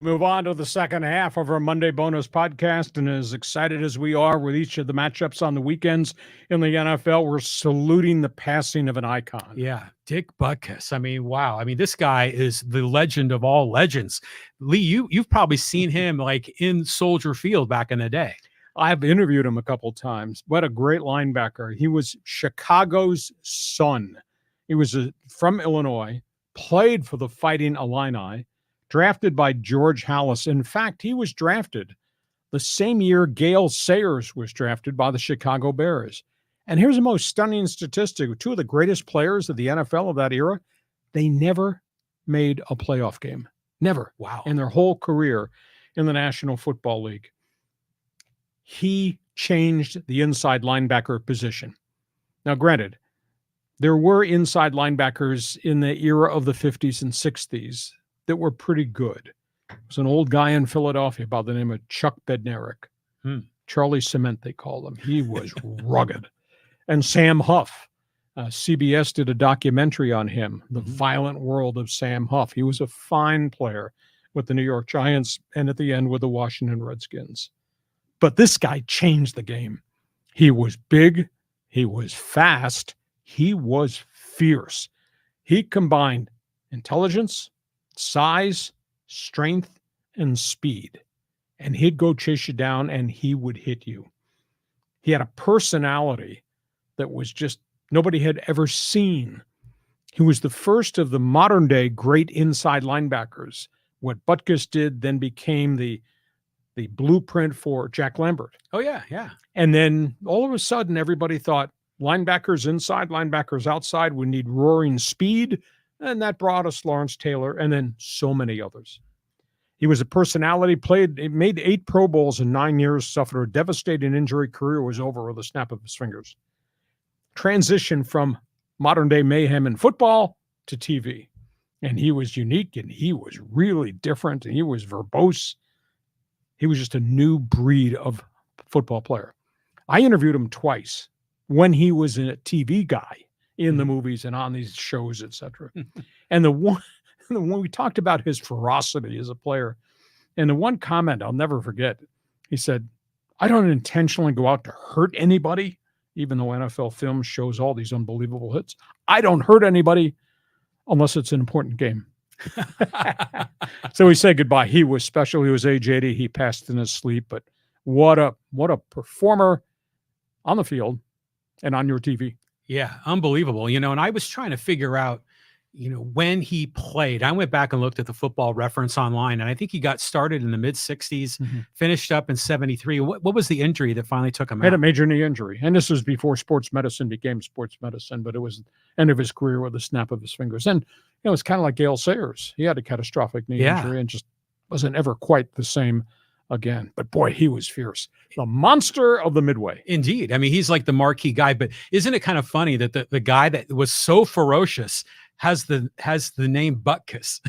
Move on to the second half of our Monday bonus podcast, and as excited as we are with each of the matchups on the weekends in the NFL, we're saluting the passing of an icon. Yeah, Dick Butkus. I mean, wow. I mean, this guy is the legend of all legends. Lee, you've probably seen him like in Soldier Field back in the day. I've interviewed him a couple times. What a great linebacker. He was Chicago's son. He was from Illinois, played for the Fighting Illini, drafted by George Halas. In fact, he was drafted the same year Gale Sayers was drafted by the Chicago Bears. And here's the most stunning statistic. 2 of the greatest players of the NFL of that era, they never made a playoff game. Never. Wow. In their whole career in the National Football League. He changed the inside linebacker position. Now, granted, there were inside linebackers in the era of the 50s and 60s that were pretty good. There was an old guy in Philadelphia by the name of Chuck Bednarik. Charlie Cement, they called him. He was rugged. And Sam Huff. CBS did a documentary on him, The Violent World of Sam Huff. He was a fine player with the New York Giants and at the end with the Washington Redskins. But this guy changed the game. He was big. He was fast. He was fierce. He combined intelligence, size, strength, and speed. And he'd go chase you down and he would hit you. He had a personality that was just nobody had ever seen. He was the first of the modern day great inside linebackers. What Butkus did then became the blueprint for Jack Lambert. Oh, yeah, yeah. And then all of a sudden, everybody thought linebackers inside, linebackers outside would need roaring speed. And that brought us Lawrence Taylor and then so many others. He was a personality, made 8 Pro Bowls in 9 years, suffered a devastating injury, career was over with a snap of his fingers. Transition from modern day mayhem in football to TV. And he was unique and he was really different and he was verbose. He was just a new breed of football player. I interviewed him twice when he was a TV guy in the movies and on these shows, etc. And the one we talked about his ferocity as a player, and the one comment I'll never forget, he said, "I don't intentionally go out to hurt anybody, even though NFL film shows all these unbelievable hits. I don't hurt anybody unless it's an important game." So we say goodbye. He was special. He was age 80. He passed in his sleep, but what a performer on the field and on your TV. Yeah, unbelievable. And I was trying to figure out, when he played. I went back and looked at the Football Reference online, and I think he got started in the mid 60s, finished up in 73. What was the injury that finally took him out? Had a major knee injury. And this was before sports medicine became sports medicine, but it was end of his career with a snap of his fingers. And it was kind of like Gale Sayers. He had a catastrophic knee injury and just wasn't ever quite the same again. But boy, he was fierce. The monster of the Midway. Indeed. I mean, he's like the marquee guy, but isn't it kind of funny that the guy that was so ferocious has the name Butkus,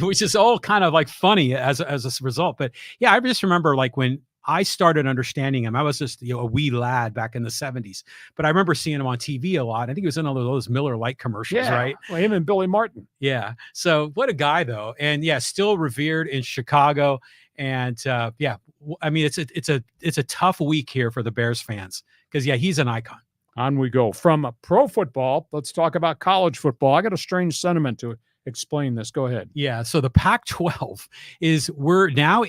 which is all kind of like funny as a result. But yeah, I just remember like when I started understanding him, I was just a wee lad back in the 70s, but I remember seeing him on TV a lot. I think he was in all of those Miller Lite commercials, right? Well, him and Billy Martin. Yeah. So what a guy though. And yeah, still revered in Chicago. And yeah, I mean, it's a tough week here for the Bears fans because yeah, he's an icon. On we go. From pro football, let's talk about college football. I got a strange sentiment to explain this. Go ahead. Yeah. So the Pac-12 we're now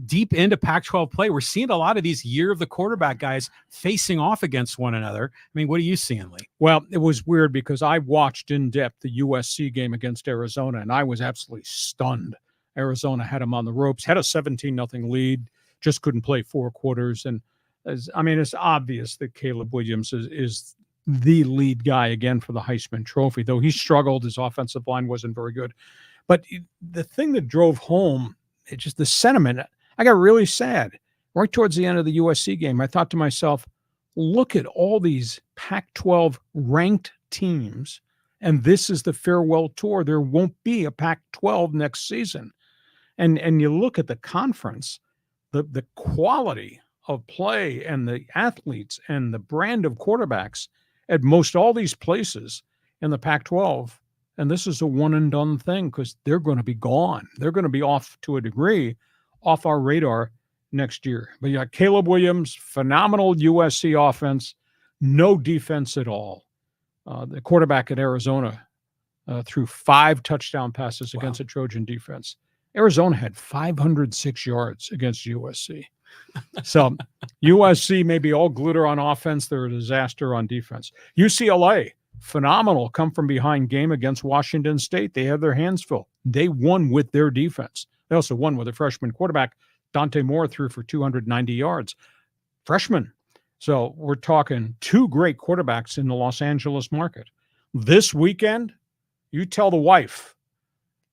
deep into Pac-12 play. We're seeing a lot of these year of the quarterback guys facing off against one another. I mean, what are you seeing, Lee? Well, it was weird because I watched in depth the USC game against Arizona, and I was absolutely stunned. Arizona had them on the ropes, had a 17-0 lead, just couldn't play 4 quarters. And it's obvious that Caleb Williams is the lead guy again for the Heisman Trophy, though he struggled. His offensive line wasn't very good. But the thing that drove home, it's just the sentiment. I got really sad right towards the end of the USC game. I thought to myself, look at all these Pac-12 ranked teams, and this is the farewell tour. There won't be a Pac-12 next season. And you look at the conference, the quality of play and the athletes and the brand of quarterbacks at most all these places in the Pac-12. And this is a one and done thing because they're going to be gone. They're going to be off to a degree, off our radar next year. But you got Caleb Williams, phenomenal USC offense, no defense at all. The quarterback at Arizona threw 5 touchdown passes against a Trojan defense. Arizona had 506 yards against USC. So USC may be all glitter on offense. They're a disaster on defense. UCLA, phenomenal come from behind game against Washington State. They have their hands full. They won with their defense. They also won with a freshman quarterback. Dante Moore threw for 290 yards. Freshman. So we're talking 2 great quarterbacks in the Los Angeles market. This weekend, you tell the wife,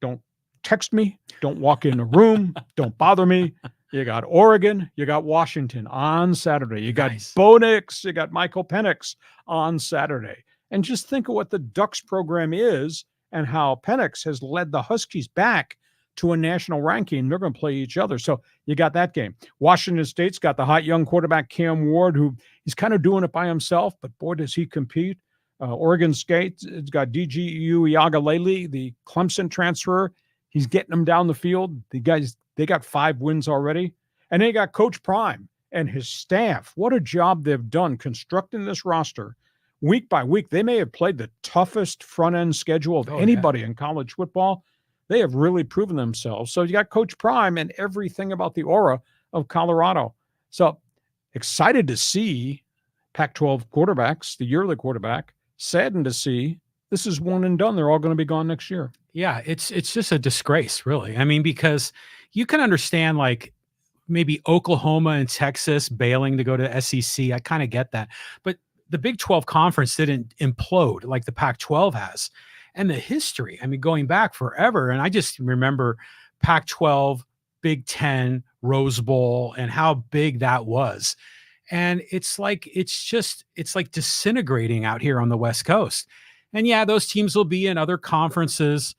don't text me, don't walk in the room, don't bother me. You got Oregon, you got Washington on Saturday. You got Bo Nix, you got Michael Penix on Saturday. And just think of what the Ducks program is and how Penix has led the Huskies back to a national ranking. They're going to play each other. So you got that game. Washington State's got the hot young quarterback Cam Ward, who he's kind of doing it by himself, but boy, does he compete. Oregon State's got DGU Iagalele, the Clemson transfer. He's getting them down the field. The guys, they got 5 wins already. And they got Coach Prime and his staff. What a job they've done constructing this roster week by week. They may have played the toughest front-end schedule of anybody in college football. They have really proven themselves. So you got Coach Prime and everything about the aura of Colorado. So excited to see Pac-12 quarterbacks, the yearly quarterback. Saddened to see this is one and done. They're all going to be gone next year. Yeah, it's just a disgrace, really. I mean, because you can understand like maybe Oklahoma and Texas bailing to go to SEC. I kind of get that. But the Big 12 conference didn't implode like the Pac-12 has. And the history, I mean, going back forever. And I just remember Pac-12, Big 10, Rose Bowl, and how big that was. And it's like disintegrating out here on the West Coast. And yeah, those teams will be in other conferences,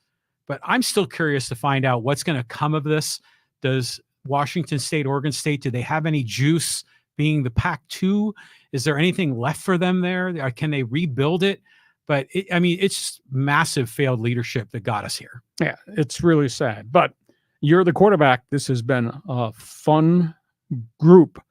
but I'm still curious to find out what's going to come of this. Does Washington State, Oregon State, do they have any juice being the Pac-2? Is there anything left for them there? Can they rebuild it? But it's just massive failed leadership that got us here. Yeah, it's really sad. But you're the quarterback. This has been a fun group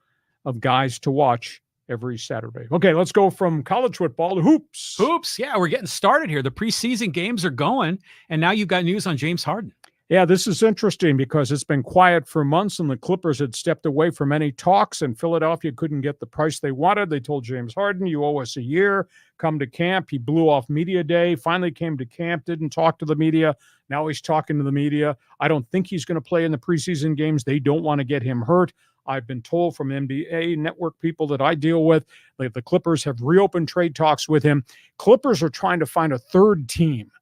of guys to watch every Saturday. Okay, let's go from college football to hoops. Hoops. Yeah, we're getting started here. The preseason games are going, and now you've got news on James Harden. Yeah, this is interesting because it's been quiet for months and the Clippers had stepped away from any talks and Philadelphia couldn't get the price they wanted. They told James Harden, you owe us a year, come to camp. He blew off media day, finally came to camp, didn't talk to the media. Now he's talking to the media. I don't think he's going to play in the preseason games. They don't want to get him hurt. I've been told from NBA network people that I deal with that the Clippers have reopened trade talks with him. Clippers are trying to find a third team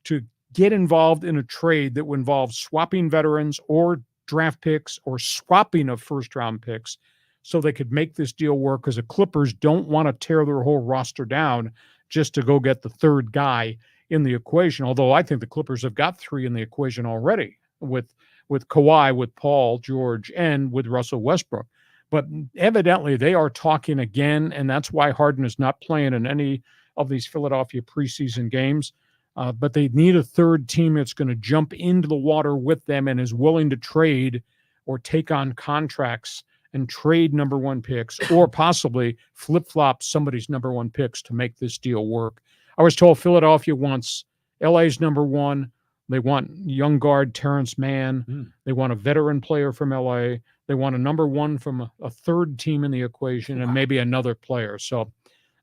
to get involved in a trade that would involve swapping veterans or draft picks or swapping of first-round picks so they could make this deal work because the Clippers don't want to tear their whole roster down just to go get the third guy in the equation, although I think the Clippers have got 3 in the equation already with Kawhi, with Paul George, and with Russell Westbrook. But evidently they are talking again, and that's why Harden is not playing in any of these Philadelphia preseason games. But they need a third team that's going to jump into the water with them and is willing to trade or take on contracts and trade number 1 picks or possibly flip-flop somebody's number 1 picks to make this deal work. I was told Philadelphia wants LA's number 1. They want young guard Terrence Mann. They want a veteran player from LA. They want a number 1 from a third team in the equation and maybe another player. So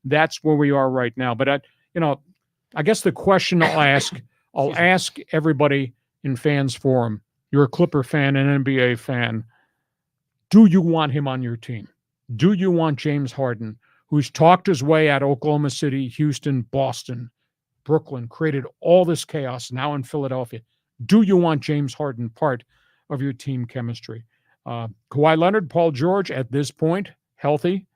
that's where we are right now. But I guess the question I'll ask everybody in Fans Forum, you're a Clipper fan, an NBA fan, do you want him on your team? Do you want James Harden, who's talked his way at Oklahoma City, Houston, Boston, Brooklyn, created all this chaos now in Philadelphia? Do you want James Harden part of your team chemistry? Kawhi Leonard, Paul George, at this point, healthy.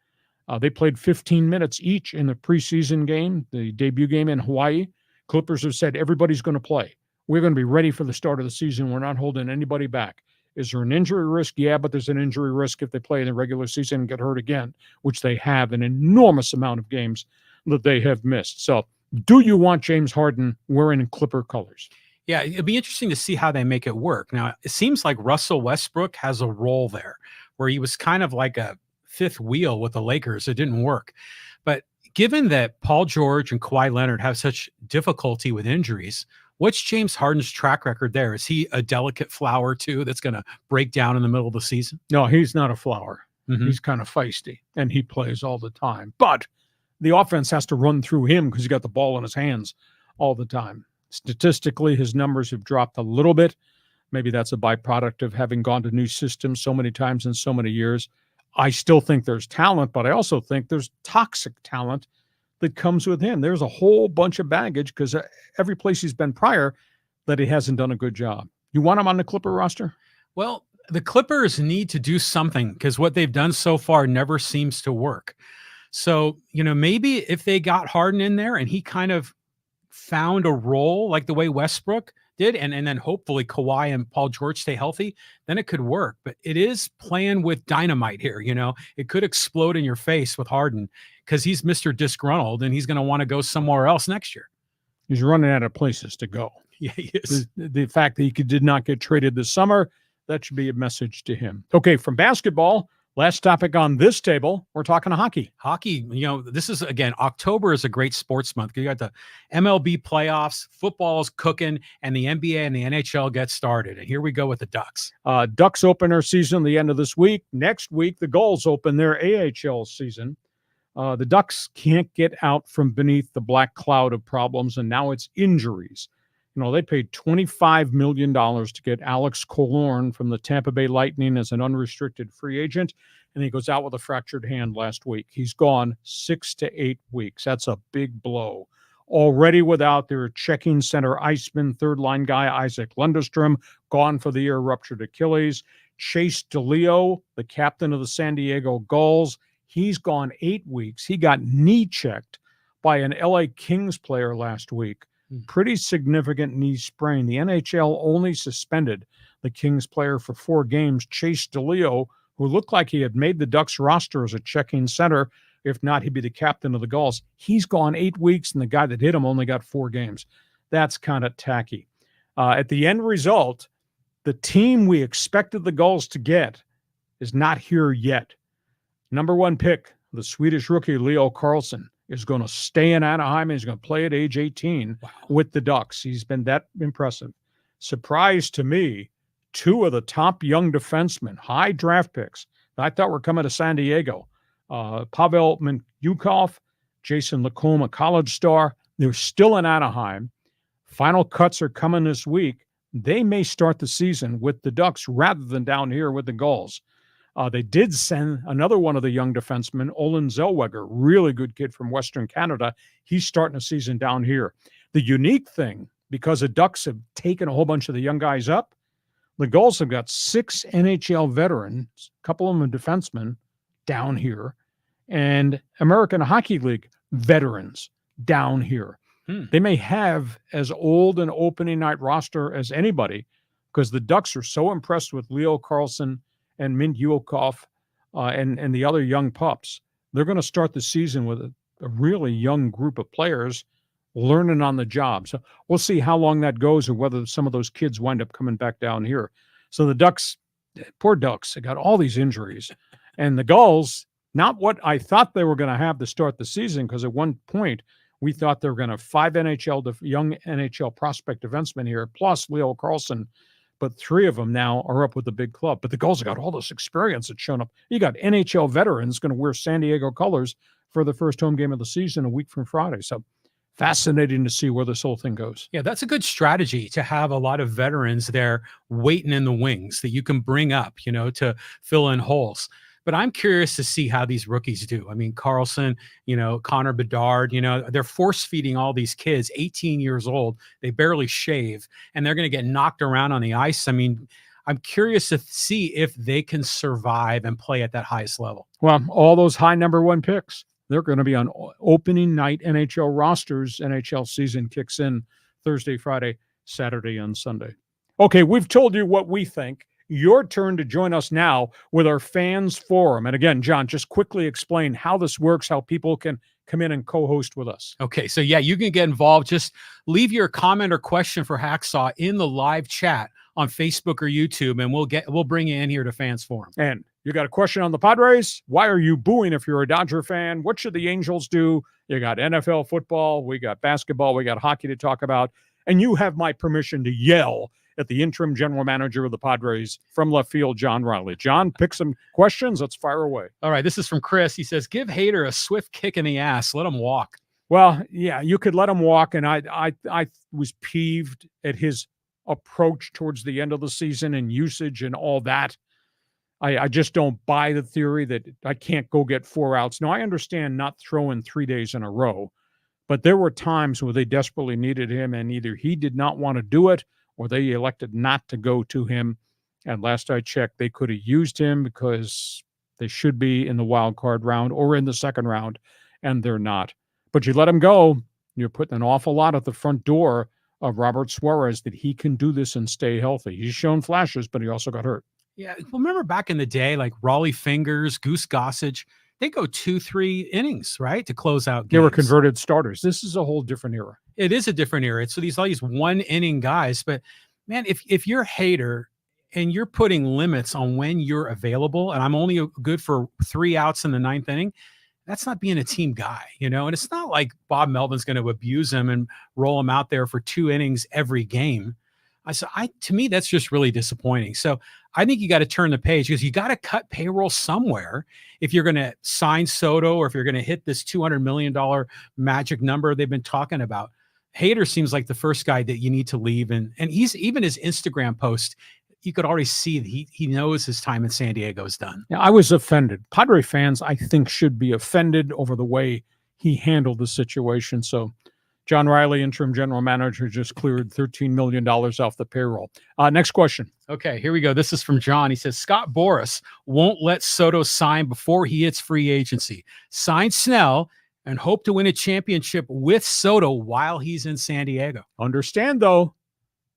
They played 15 minutes each in the preseason game, the debut game in Hawaii. Clippers have said everybody's going to play. We're going to be ready for the start of the season. We're not holding anybody back. Is there an injury risk? Yeah, but there's an injury risk if they play in the regular season and get hurt again, which they have an enormous amount of games that they have missed. So do you want James Harden wearing Clipper colors? Yeah, it'd be interesting to see how they make it work. Now, it seems like Russell Westbrook has a role there where he was kind of like a fifth wheel with the Lakers. It didn't work. But given that Paul George and Kawhi Leonard have such difficulty with injuries, what's James Harden's track record there? Is he a delicate flower too that's going to break down in the middle of the season? No, he's not a flower. He's kind of feisty and he plays all the time. But the offense has to run through him because he's got the ball in his hands all the time. Statistically, his numbers have dropped a little bit. Maybe that's a byproduct of having gone to new systems so many times in so many years. I still think there's talent, but I also think there's toxic talent that comes with him. There's a whole bunch of baggage because every place he's been prior that he hasn't done a good job. You want him on the Clipper roster? Well, the Clippers need to do something because what they've done so far never seems to work. So, maybe if they got Harden in there and he kind of found a role like the way Westbrook did, and then hopefully Kawhi and Paul George stay healthy, then it could work. But it is playing with dynamite here. It could explode in your face with Harden because he's Mr. Disgruntled and he's going to want to go somewhere else next year. He's running out of places to go. Yeah, he is. The fact that he did not get traded this summer, that should be a message to him. Okay, from basketball, last topic on this table, we're talking hockey. Hockey, this is, again, October is a great sports month. You got the MLB playoffs, football's cooking, and the NBA and the NHL get started. And here we go with the Ducks. Ducks open their season the end of this week. Next week, the Gulls open their AHL season. The Ducks can't get out from beneath the black cloud of problems, and now it's injuries. They paid $25 million to get Alex Killorn from the Tampa Bay Lightning as an unrestricted free agent, and he goes out with a fractured hand last week. He's gone 6 to 8 weeks. That's a big blow. Already without their checking center iceman, third-line guy Isaac Lundestrom, gone for the year, ruptured Achilles. Chase DeLeo, the captain of the San Diego Gulls, he's gone 8 weeks. He got knee-checked by an LA Kings player last week. Pretty significant knee sprain. The NHL only suspended the Kings player for 4 games. Chase DeLeo, who looked like he had made the Ducks roster as a checking center. If not, he'd be the captain of the Gulls. He's gone 8 weeks, and the guy that hit him only got 4 games. That's kind of tacky. At the end result, the team we expected the Gulls to get is not here yet. Number 1 pick the Swedish rookie Leo Carlsson is going to stay in Anaheim, and he's going to play at age 18 with the Ducks. He's been that impressive. Surprise to me, 2 of the top young defensemen, high draft picks, that I thought were coming to San Diego. Pavel Mintyukov, Jason Lacombe, a college star. They're still in Anaheim. Final cuts are coming this week. They may start the season with the Ducks rather than down here with the Gulls. They did send another one of the young defensemen, Olin Zellweger, really good kid from Western Canada. He's starting a season down here. The unique thing, because the Ducks have taken a whole bunch of the young guys up, the Gulls have got 6 NHL veterans, a couple of them are defensemen, down here, and American Hockey League veterans down here. They may have as old an opening night roster as anybody, because the Ducks are so impressed with Leo Carlsson and Mintyukov and the other young pups. They're going to start the season with a really young group of players learning on the job. So we'll see how long that goes, or whether some of those kids wind up coming back down here. So the Ducks, poor Ducks, they got all these injuries. And the Gulls, not what I thought they were going to have to start the season, because at one point we thought they were going to have 5 young NHL prospect defensemen here, plus Leo Carlsson. But 3 of them now are up with the big club. But the Gulls have got all this experience that's shown up. You got NHL veterans going to wear San Diego colors for the first home game of the season a week from Friday. So fascinating to see where this whole thing goes. Yeah, that's a good strategy, to have a lot of veterans there waiting in the wings that you can bring up, to fill in holes. But I'm curious to see how these rookies do. I mean, Carlson, Connor Bedard, they're force feeding all these kids, 18 years old. They barely shave, and they're going to get knocked around on the ice. I mean, I'm curious to see if they can survive and play at that highest level. Well, all those high number 1 picks, they're going to be on opening night NHL rosters. NHL season kicks in Thursday, Friday, Saturday, and Sunday. Okay, we've told you what we think. Your turn to join us now with our fans forum. And again, John, just quickly explain how this works, how people can come in and co-host with us. Okay, so yeah, you can get involved. Just leave your comment or question for Hacksaw in the live chat on Facebook or YouTube, and we'll bring you in here to fans forum. And you got a question on the Padres? Why are you booing if you're a Dodger fan? What should the Angels do? You got NFL football, we got basketball, we got hockey to talk about, and you have my permission to yell at the interim general manager of the Padres from left field, John Riley. John, pick some questions. Let's fire away. All right, this is from Chris. He says, give Hader a swift kick in the ass. Let him walk. Well, yeah, you could let him walk, and I was peeved at his approach towards the end of the season and usage and all that. I just don't buy the theory that I can't go get 4 outs. Now, I understand not throwing 3 days in a row, but there were times where they desperately needed him, and either he did not want to do it or they elected not to go to him. And last I checked, they could have used him because they should be in the wild card round or in the second round, and they're not. But you let him go, you're putting an awful lot at the front door of Robert Suarez that he can do this and stay healthy. He's shown flashes, but he also got hurt. Yeah, remember back in the day, like Raleigh Fingers, Goose Gossage, they go 2-3 innings, right, to close out games. They were converted starters. This is a whole different era. It is a different era. So all these 1-inning guys. But man, if you're Hader and you're putting limits on when you're available, and I'm only good for 3 outs in the 9th inning, that's not being a team guy, And it's not like Bob Melvin's going to abuse him and roll him out there for 2 innings every game. To me, that's just really disappointing. So I think you got to turn the page, because you got to cut payroll somewhere if you're going to sign Soto, or if you're going to hit this $200 million magic number they've been talking about. Hader seems like the first guy that you need to leave. And he's even his Instagram post, you could already see that he knows his time in San Diego is done. Yeah, I was offended. Padre fans, I think, should be offended over the way he handled the situation. So John Riley, interim general manager, just cleared $13 million off the payroll. Next question. Okay, here we go. This is from John. He says, Scott Boras won't let Soto sign before he hits free agency. Sign Snell and hope to win a championship with Soto while he's in San Diego. Understand, though,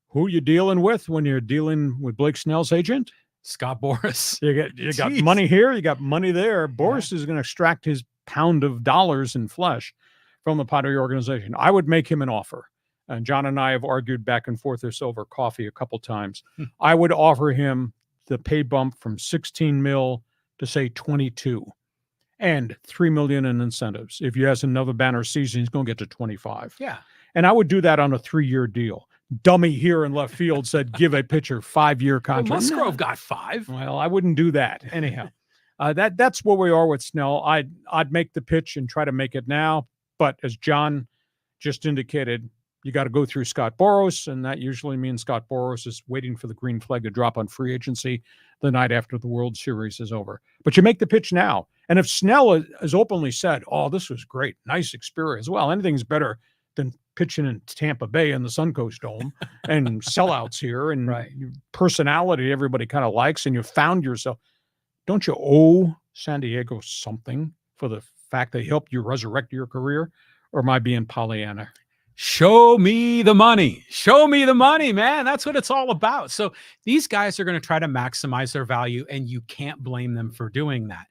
who you dealing with when you're dealing with Blake Snell's agent? Scott Boras. You got money here, you got money there. Boras is going to extract his pound of dollars in flesh from the Padre organization. I would make him an offer. And John and I have argued back and forth this over coffee a couple times. I would offer him the pay bump from 16 mil to say 22. and $3 million in incentives. If he has another banner season, he's going to get to 25. Yeah. And I would do that on a 3-year deal. Dummy here in left field said, give a pitcher 5-year contract. Well, Musgrove got 5. Well, I wouldn't do that. Anyhow, that's where we are with Snell. I'd make the pitch and try to make it now. But as John just indicated, you got to go through Scott Boras, and that usually means Scott Boras is waiting for the green flag to drop on free agency the night after the World Series is over. But you make the pitch now. And if Snell has openly said, oh, this was great, nice experience, well, anything's better than pitching in Tampa Bay in the Suncoast Dome and sellouts here and personality everybody kind of likes, and you found yourself. Don't you owe San Diego something for the fact they helped you resurrect your career? Or am I being Pollyanna? Show me the money. Show me the money, man. That's what it's all about. So these guys are going to try to maximize their value, and you can't blame them for doing that.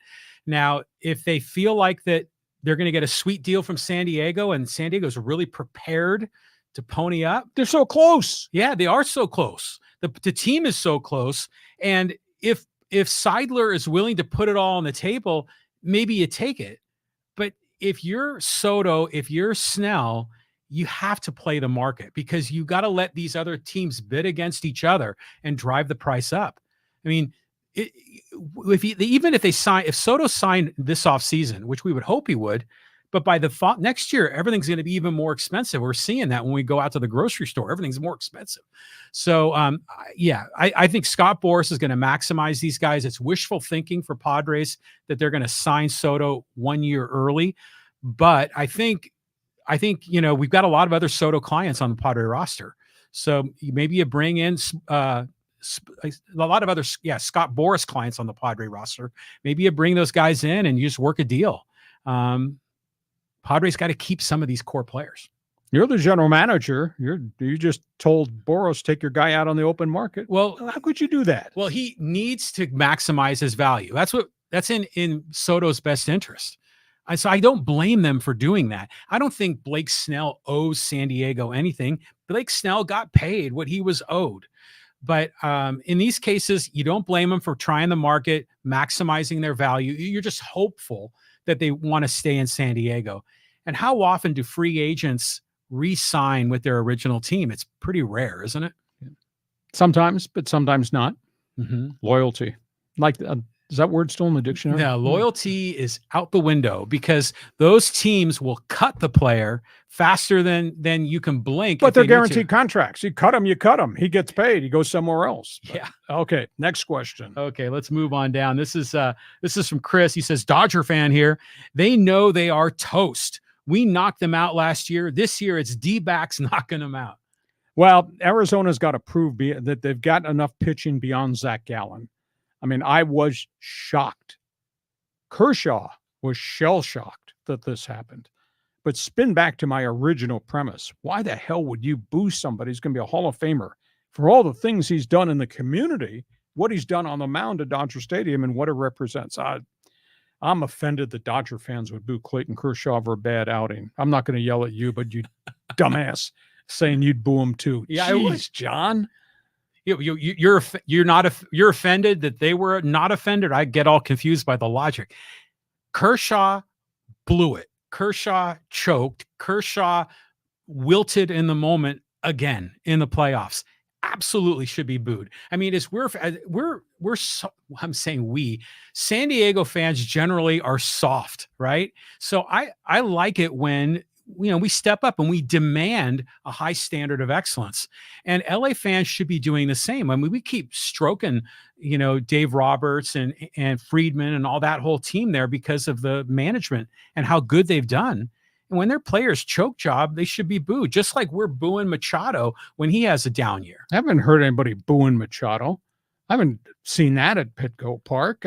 Now, if they feel like that they're going to get a sweet deal from San Diego, and San Diego's really prepared to pony up. They're so close. Yeah, they are so close. The team is so close. And if Seidler is willing to put it all on the table, maybe you take it. But if you're Soto, if you're Snell, you have to play the market, because you got to let these other teams bid against each other and drive the price up. I mean, even if Soto signed this offseason, which we would hope he would, but by the fall next year, everything's going to be even more expensive. We're seeing that when we go out to the grocery store, everything's more expensive. So, I think Scott Boras is going to maximize these guys. It's wishful thinking for Padres that they're going to sign Soto 1 year early. But I think, we've got a lot of other Soto clients on the Padre roster. So maybe you bring in, a lot of other Scott Boras clients on the Padre roster. Maybe you bring those guys in and you just work a deal. Padres got to keep some of these core players. You're the general manager. You just told Boras, take your guy out on the open market. Well, how could you do that? Well, he needs to maximize his value. That's in Soto's best interest. So I don't blame them for doing that. I don't think Blake Snell owes San Diego anything. Blake Snell got paid what he was owed. But in these cases, you don't blame them for trying the market, maximizing their value. You're just hopeful that they want to stay in San Diego. And how often do free agents re-sign with their original team? It's pretty rare, isn't it? Sometimes, but sometimes not. Mm-hmm. Loyalty. Is that word still in the dictionary? Yeah, loyalty is out the window, because those teams will cut the player faster than you can blink. But they're guaranteed contracts. You cut him. He gets paid. He goes somewhere else. But, yeah. Okay. Next question. Okay, let's move on down. This is from Chris. He says, Dodger fan here. They know they are toast. We knocked them out last year. This year it's D-backs knocking them out. Well, Arizona's got to prove that they've got enough pitching beyond Zach Gallen. I mean, I was shocked. Kershaw was shell-shocked that this happened. But spin back to my original premise. Why the hell would you boo somebody who's going to be a Hall of Famer for all the things he's done in the community, what he's done on the mound at Dodger Stadium, and what it represents? I'm offended that Dodger fans would boo Clayton Kershaw for a bad outing. I'm not going to yell at you, but you dumbass saying you'd boo him too. Yeah, Jeez, I was, John. You're offended that they were not offended. I get all confused by the logic. Kershaw blew it. Kershaw choked. Kershaw wilted in the moment again in the playoffs. Absolutely should be booed. I mean, I'm saying San Diego fans generally are soft, right? So I like it when we step up and we demand a high standard of excellence. And LA fans should be doing the same. I mean, we keep stroking, Dave Roberts and Friedman and all that whole team there because of the management and how good they've done. And when their players choke job, they should be booed, just like we're booing Machado when he has a down year. I haven't heard anybody booing Machado. I haven't seen that at Petco Park.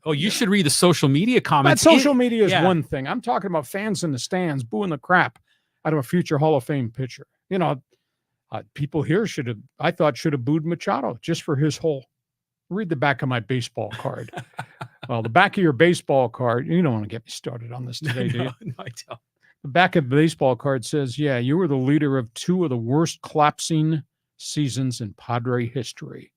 You should read the social media comments. But social media is one thing. I'm talking about fans in the stands booing the crap out of a future Hall of Fame pitcher. People here should have booed Machado just for his whole. Read the back of my baseball card. Well, the back of your baseball card, you don't want to get me started on this today, do you? No, I don't. The back of the baseball card says, yeah, you were the leader of two of the worst collapsing seasons in Padre history,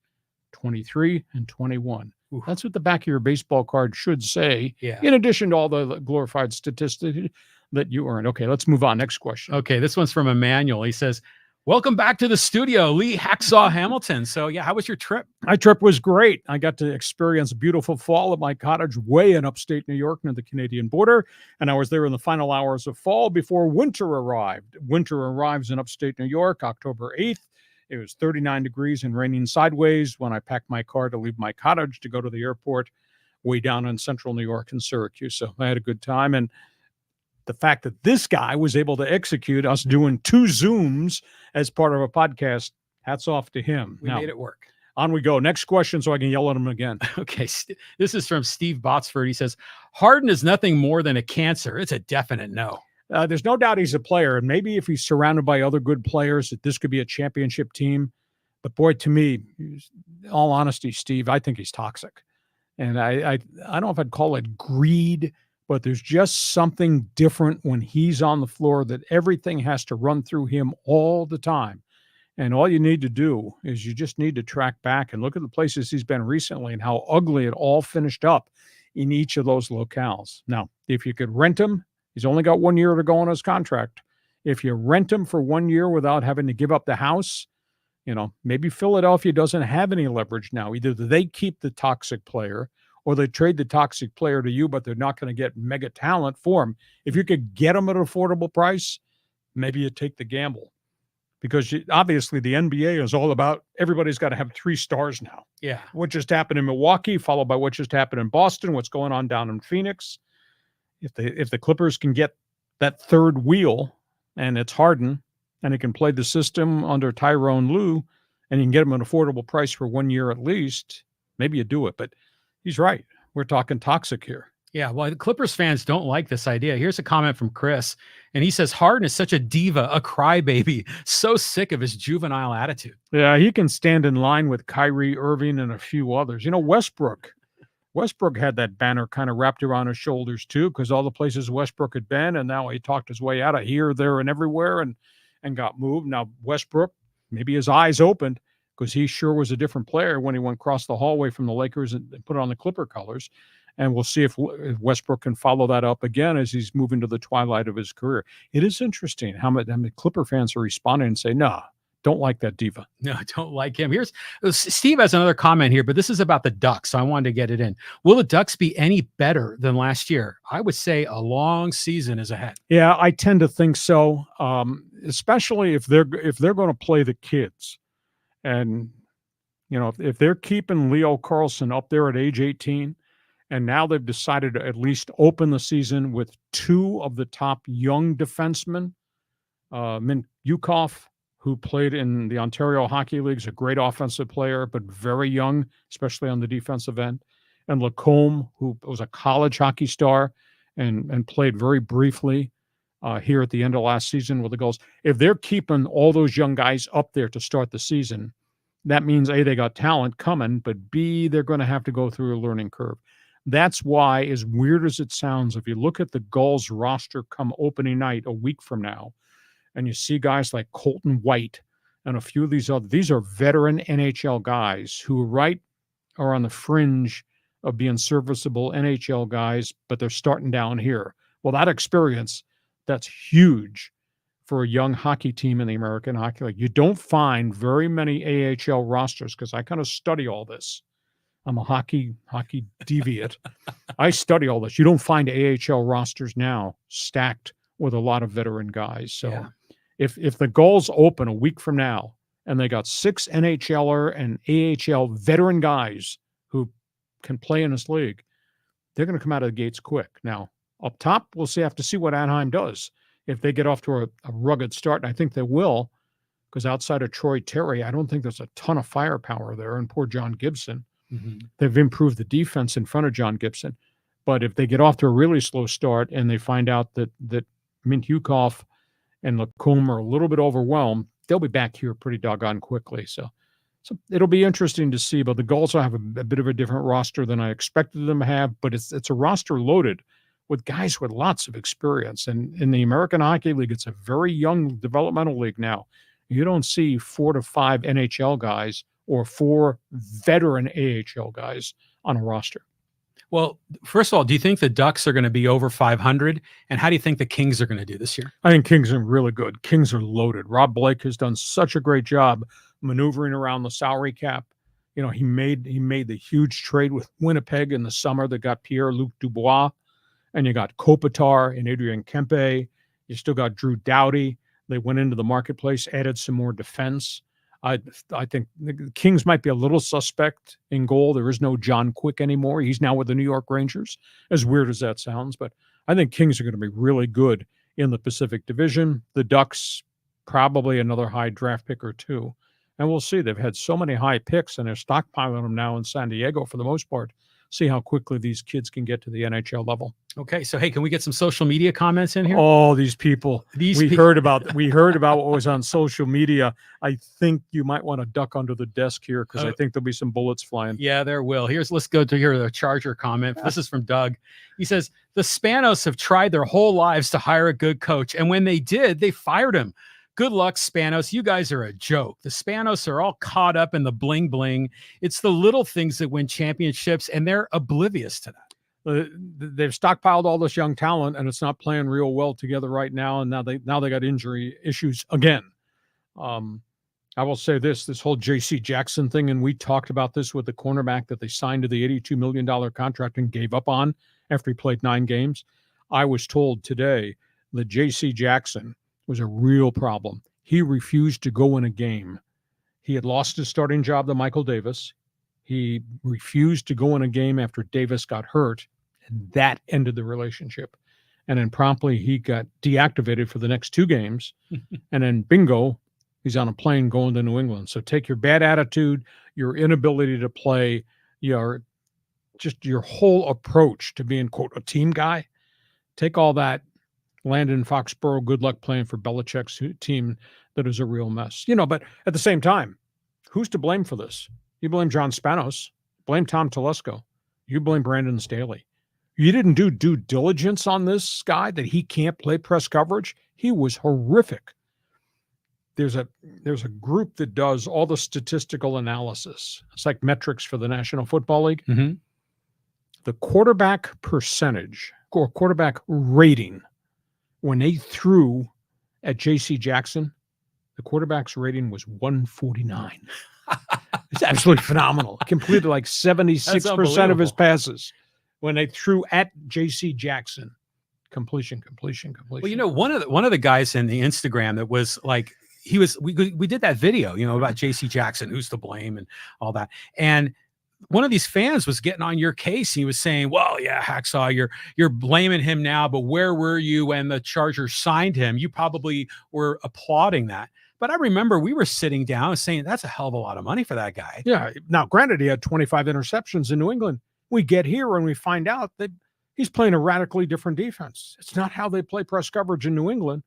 23 and 21. Ooh. That's what the back of your baseball card should say, Yeah. in addition to all the glorified statistics that you earned. Okay, let's move on. Next question. Okay, this one's from Emmanuel. He says, welcome back to the studio, Lee Hacksaw Hamilton. So yeah, how was your trip? My trip was great. I got to experience a beautiful fall at my cottage way in upstate New York near the Canadian border. And I was there in the final hours of fall before winter arrived. Winter arrives in upstate New York, October 8th. It was 39 degrees and raining sideways when I packed my car to leave my cottage to go to the airport way down in central New York in Syracuse. So I had a good time. And the fact that this guy was able to execute us doing 2 Zooms as part of a podcast, hats off to him. We made it work. On we go. Next question so I can yell at him again. Okay, this is from Steve Botsford. He says, Harden is nothing more than a cancer. It's a definite no. There's no doubt he's a player, and maybe if he's surrounded by other good players, that this could be a championship team. But boy, to me, in all honesty, Steve, I think he's toxic. And I don't know if I'd call it greed, but there's just something different when he's on the floor, that everything has to run through him all the time. And all you need to do is you just need to track back and look at the places he's been recently and how ugly it all finished up in each of those locales. Now, if you could rent him, he's only got 1 year to go on his contract. If you rent him for 1 year without having to give up the house, maybe Philadelphia doesn't have any leverage now. Either they keep the toxic player or they trade the toxic player to you, but they're not going to get mega talent for him. If you could get him at an affordable price, maybe you take the gamble. Because obviously the NBA is all about everybody's got to have 3 stars now. Yeah. What just happened in Milwaukee, followed by what just happened in Boston, what's going on down in Phoenix. If the Clippers can get that third wheel, and it's Harden, and he can play the system under Tyronn Lue, and you can get him an affordable price for 1 year at least, maybe you do it. But he's right. We're talking toxic here. Yeah, well, the Clippers fans don't like this idea. Here's a comment from Chris, and he says, Harden is such a diva, a crybaby, so sick of his juvenile attitude. Yeah, he can stand in line with Kyrie Irving and a few others. Westbrook had that banner kind of wrapped around his shoulders too, because all the places Westbrook had been, and now he talked his way out of here, there, and everywhere, and got moved. Now Westbrook, maybe his eyes opened, because he sure was a different player when he went across the hallway from the Lakers and put on the Clipper colors. And we'll see if Westbrook can follow that up again as he's moving to the twilight of his career. It is interesting how many Clipper fans are responding and say, no, don't like that diva. No, don't like him. Steve has another comment here, but this is about the Ducks, so I wanted to get it in. Will the Ducks be any better than last year? I would say a long season is ahead. Yeah, I tend to think so, especially if they're going to play the kids. And, if they're keeping Leo Carlson up there at age 18, and now they've decided to at least open the season with 2 of the top young defensemen, Mint Yukov, who played in the Ontario Hockey League, is a great offensive player, but very young, especially on the defensive end, and Lacombe, who was a college hockey star and played very briefly here at the end of last season with the Gulls. If they're keeping all those young guys up there to start the season, that means A, they got talent coming, but B, they're going to have to go through a learning curve. That's why, as weird as it sounds, if you look at the Gulls roster come opening night a week from now, and you see guys like Colton White and a few of these are veteran NHL guys who are on the fringe of being serviceable NHL guys, but they're starting down here. Well, that experience, that's huge for a young hockey team in the American Hockey League. You don't find very many AHL rosters, because I kind of study all this. I'm a hockey deviant. I study all this. You don't find AHL rosters now stacked with a lot of veteran guys. So yeah. If the Gulls open a week from now and they got 6 NHLer and AHL veteran guys who can play in this league, they're going to come out of the gates quick. Now, up top, we'll have to see what Anaheim does. If they get off to a rugged start, and I think they will, because outside of Troy Terry, I don't think there's a ton of firepower there, and poor John Gibson. Mm-hmm. They've improved the defense in front of John Gibson. But if they get off to a really slow start and they find out that Mint Yukov and Lacombe are a little bit overwhelmed, they'll be back here pretty doggone quickly. So it'll be interesting to see. But the Gulls will have a bit of a different roster than I expected them to have. But it's a roster loaded with guys with lots of experience. And in the American Hockey League, it's a very young developmental league now. You don't see 4 to 5 NHL guys or 4 veteran AHL guys on a roster. Well, first of all, do you think the Ducks are going to be over 500? And how do you think the Kings are going to do this year? I think Kings are really good. Kings are loaded. Rob Blake has done such a great job maneuvering around the salary cap. You know, he made the huge trade with Winnipeg in the summer that got Pierre-Luc Dubois, and you got Kopitar and Adrian Kempe. You still got Drew Doughty. They went into the marketplace, added some more defense. I think the Kings might be a little suspect in goal. There is no John Quick anymore. He's now with the New York Rangers, as weird as that sounds. But I think Kings are going to be really good in the Pacific Division. The Ducks, probably another high draft pick or two. And we'll see. They've had so many high picks, and they're stockpiling them now in San Diego for the most part. See how quickly these kids can get to the NHL level. Okay, so hey, can we get some social media comments in here? Oh, these people. We heard about what was on social media. I think you might want to duck under the desk here because I think there'll be some bullets flying. Yeah, there will. Let's go to hear the Charger comment. This is from Doug. He says, the Spanos have tried their whole lives to hire a good coach, and when they did, they fired him. Good luck, Spanos. You guys are a joke. The Spanos are all caught up in the bling bling. It's the little things that win championships, and they're oblivious to that. They've stockpiled all this young talent, and it's not playing real well together right now. And now they got injury issues again. I will say this whole J.C. Jackson thing, and we talked about this with the cornerback that they signed to the $82 million contract and gave up on after he played 9 games. I was told today that J.C. Jackson was a real problem. He refused to go in a game. He had lost his starting job to Michael Davis. He refused to go in a game after Davis got hurt, and that ended the relationship. And then promptly he got deactivated for the next 2 games. And then bingo, he's on a plane going to New England. So take your bad attitude, your inability to play, your whole approach to being, quote, a team guy. Take all that, land in Foxborough, good luck playing for Belichick's team that is a real mess. But at the same time, who's to blame for this? You blame John Spanos, blame Tom Telesco, you blame Brandon Staley. You didn't do due diligence on this guy that he can't play press coverage. He was horrific. There's a group that does all the statistical analysis. It's like metrics for the National Football League. Mm-hmm. The quarterback percentage or quarterback rating, when they threw at J.C. Jackson, the quarterback's rating was 149. It's absolutely phenomenal. Completed like 76% of his passes when they threw at J.C. Jackson. Completion. Well, one of the guys in the Instagram that was like, we did that video, about J.C. Jackson, who's to blame and all that. And one of these fans was getting on your case. He was saying, well, yeah, Hacksaw, you're blaming him now, but where were you when the Chargers signed him? You probably were applauding that. But I remember we were sitting down and saying, that's a hell of a lot of money for that guy. Yeah. Now, granted, he had 25 interceptions in New England. We get here and we find out that he's playing a radically different defense. It's not how they play press coverage in New England.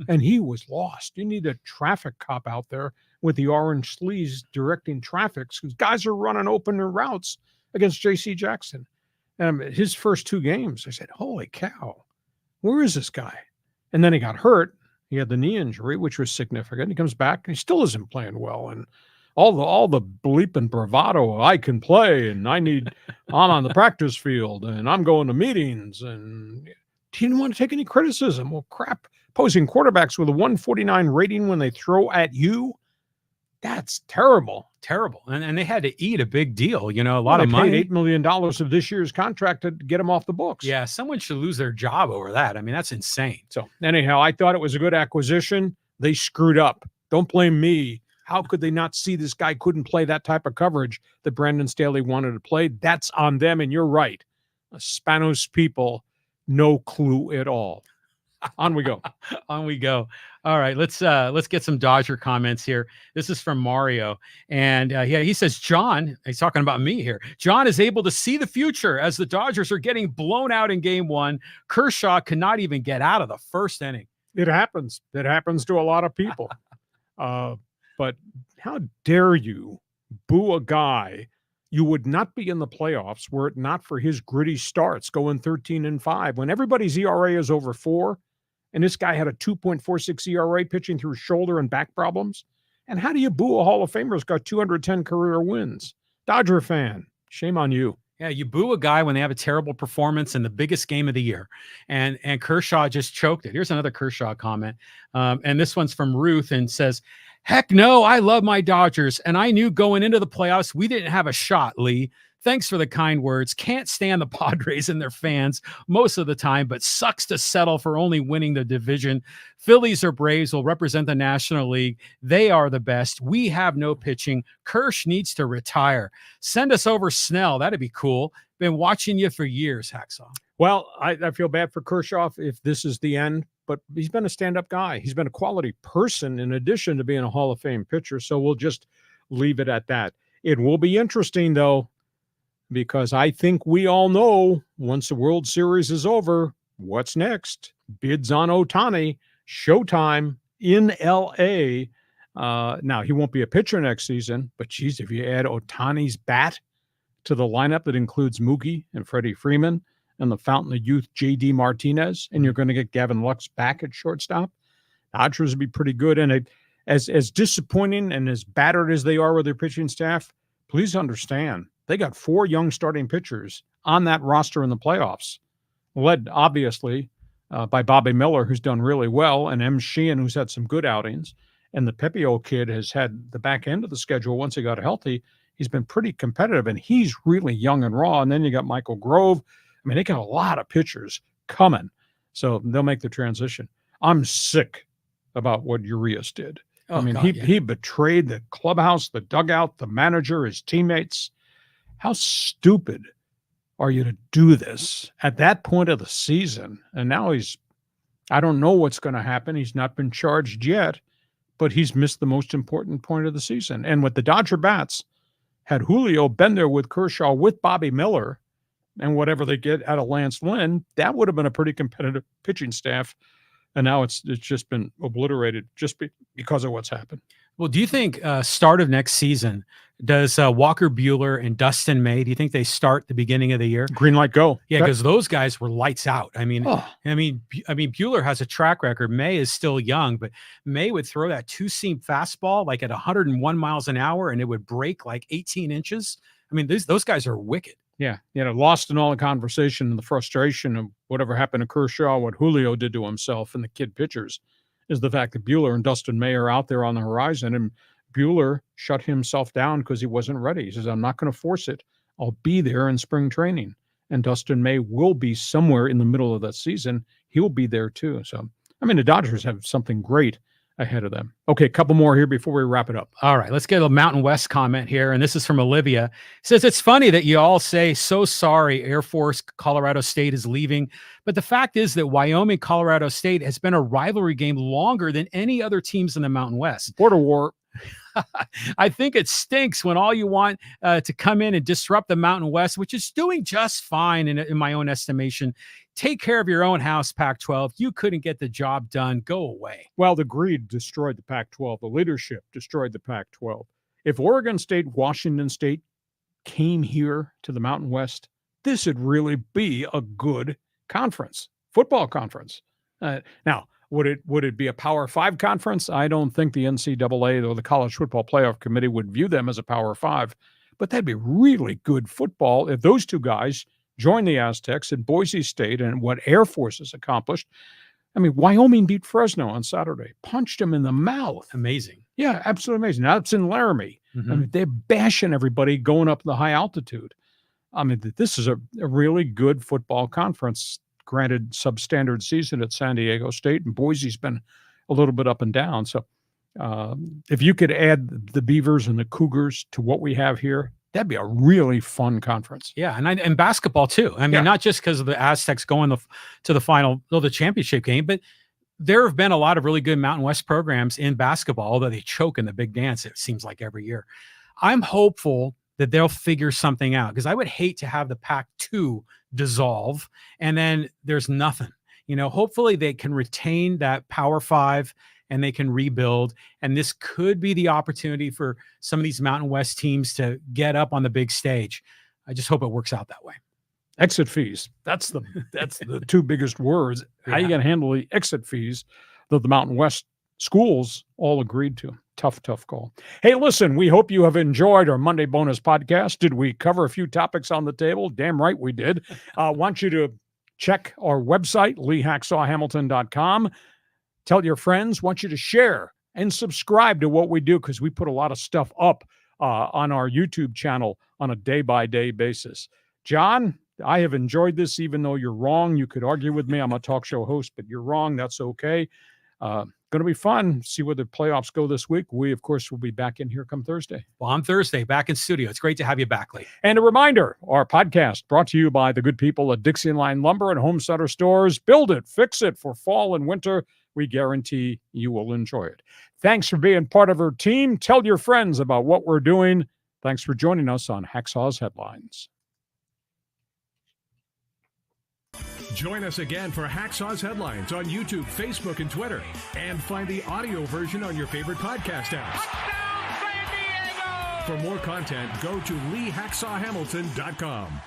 And he was lost. You need a traffic cop out there with the orange sleeves directing traffic because guys are running open routes against J.C. Jackson. And his first 2 games, I said, holy cow, where is this guy? And then he got hurt. He had the knee injury, which was significant. He comes back and he still isn't playing well. And all the bleep and bravado, I can play and I'm on the practice field and I'm going to meetings, and he didn't want to take any criticism. Well, crap. Opposing quarterbacks with a 149 rating when they throw at you, that's terrible. And they had to eat a big deal, a lot of money. Paid $8 million of this year's contract to get him off the books. Yeah, someone should lose their job over that. I mean, that's insane. So anyhow, I thought it was a good acquisition. They screwed up. Don't blame me. How could they not see this guy couldn't play that type of coverage that Brandon Staley wanted to play? That's on them, and you're right. The Spanos people, no clue at all. On we go. On we go. All right, let's get some Dodger comments here. This is from Mario, and he says, John, he's talking about me here. John is able to see the future as the Dodgers are getting blown out in Game 1. Kershaw cannot even get out of the first inning. It happens. It happens to a lot of people. But how dare you boo a guy? You would not be in the playoffs were it not for his gritty starts going 13-5 when everybody's ERA is over 4. And this guy had a 2.46 ERA pitching through shoulder and back problems. And how do you boo a Hall of Famer who's got 210 career wins? Dodger fan, shame on you. Yeah, you boo a guy when they have a terrible performance in the biggest game of the year, and Kershaw just choked it. Here's another Kershaw comment, and this one's from Ruth and says, "Heck no, I love my Dodgers, and I knew going into the playoffs we didn't have a shot, Lee. Thanks for the kind words. Can't stand the Padres and their fans most of the time, but sucks to settle for only winning the division. Phillies or Braves will represent the National League. They are the best. We have no pitching. Kersh needs to retire. Send us over Snell. That'd be cool. Been watching you for years, Hacksaw." Well, I feel bad for Kershaw if this is the end, but he's been a stand-up guy. He's been a quality person in addition to being a Hall of Fame pitcher, so we'll just leave it at that. It will be interesting, though, because I think we all know once the World Series is over, what's next? Bids on Ohtani, showtime in L.A. Now, he won't be a pitcher next season, but geez, if you add Ohtani's bat to the lineup that includes Mookie and Freddie Freeman and the fountain of youth J.D. Martinez, and you're going to get Gavin Lux back at shortstop, Dodgers would be pretty good. And as disappointing and as battered as they are with their pitching staff, please understand, they got 4 young starting pitchers on that roster in the playoffs, led obviously by Bobby Miller, who's done really well, and M. Sheehan, who's had some good outings. And the Pepio kid has had the back end of the schedule once he got healthy. He's been pretty competitive, and he's really young and raw. And then you got Michael Grove. I mean, they got a lot of pitchers coming, so they'll make the transition. I'm sick about what Urias did. Oh, I mean, God, he betrayed the clubhouse, the dugout, the manager, his teammates. How stupid are you to do this at that point of the season? And now I don't know what's going to happen. He's not been charged yet, but he's missed the most important point of the season. And with the Dodger bats, had Julio been there with Kershaw, with Bobby Miller, and whatever they get out of Lance Lynn, that would have been a pretty competitive pitching staff. And now it's just been obliterated just because of what's happened. Well, do you think start of next season, does Walker Buehler and Dustin May, do you think they start the beginning of the year? Green light, go. Yeah, because those guys were lights out. I mean, Buehler has a track record. May is still young, but May would throw that 2-seam fastball like at 101 miles an hour, and it would break like 18 inches. I mean, those guys are wicked. Yeah, lost in all the conversation and the frustration of whatever happened to Kershaw, what Julio did to himself and the kid pitchers, is the fact that Buehler and Dustin May are out there on the horizon, and Buehler shut himself down because he wasn't ready. He says, I'm not going to force it. I'll be there in spring training. And Dustin May will be somewhere in the middle of that season. He'll be there too. So, I mean, the Dodgers have something great ahead of them. Okay, a couple more here before we wrap it up. All right, let's get a Mountain West comment here, and this is from Olivia. It says, it's funny that you all say, so sorry, Air Force Colorado State is leaving, but the fact is that Wyoming Colorado State has been a rivalry game longer than any other teams in the Mountain West. Border war. I think it stinks when all you want to come in and disrupt the Mountain West, which is doing just fine in my own estimation. Take care of your own house, Pac-12. You couldn't get the job done. Go away. Well, the greed destroyed the Pac-12. The leadership destroyed the Pac-12. If Oregon State, Washington State came here to the Mountain West, this would really be a good conference, football conference. Now, would it be a Power 5 conference? I don't think the NCAA or the College Football Playoff Committee would view them as a Power 5, but that'd be really good football if those two guys join the Aztecs in Boise State and what Air Force has accomplished. I mean, Wyoming beat Fresno on Saturday, punched them in the mouth. Amazing. Yeah, absolutely amazing. Now it's in Laramie. Mm-hmm. I mean, they're bashing everybody going up the high altitude. I mean, this is a really good football conference. Granted, substandard season at San Diego State, and Boise's been a little bit up and down. So if you could add the Beavers and the Cougars to what we have here, that'd be a really fun conference. Yeah, and basketball too. I mean, not just because of the Aztecs going to the final, the championship game, but there have been a lot of really good Mountain West programs in basketball, although they choke in the big dance, it seems like every year. I'm hopeful that they'll figure something out, because I would hate to have the Pac-2 dissolve and then there's nothing. Hopefully they can retain that Power 5 and they can rebuild. And this could be the opportunity for some of these Mountain West teams to get up on the big stage. I just hope it works out that way. Exit fees. That's the two biggest words. How are you going to handle the exit fees that the Mountain West schools all agreed to? Tough call. Hey, listen, we hope you have enjoyed our Monday bonus podcast. Did we cover a few topics on the table? Damn right we did. Want you to check our website, leehacksawhamilton.com. Tell your friends. Want you to share and subscribe to what we do, because we put a lot of stuff up on our YouTube channel on a day-by-day basis. John, I have enjoyed this, even though you're wrong. You could argue with me. I'm a talk show host, but you're wrong. That's okay. Going to be fun. See where the playoffs go this week. We, of course, will be back in here come Thursday. Well, on Thursday, back in studio. It's great to have you back, Lee. And a reminder, our podcast brought to you by the good people at DIXIELINE Lumber and Home Center Stores. Build it, fix it for fall and winter. We guarantee you will enjoy it. Thanks for being part of our team. Tell your friends about what we're doing. Thanks for joining us on Hacksaw's Headlines. Join us again for Hacksaw's Headlines on YouTube, Facebook, and Twitter. And find the audio version on your favorite podcast apps. For more content, go to LeeHacksawHamilton.com.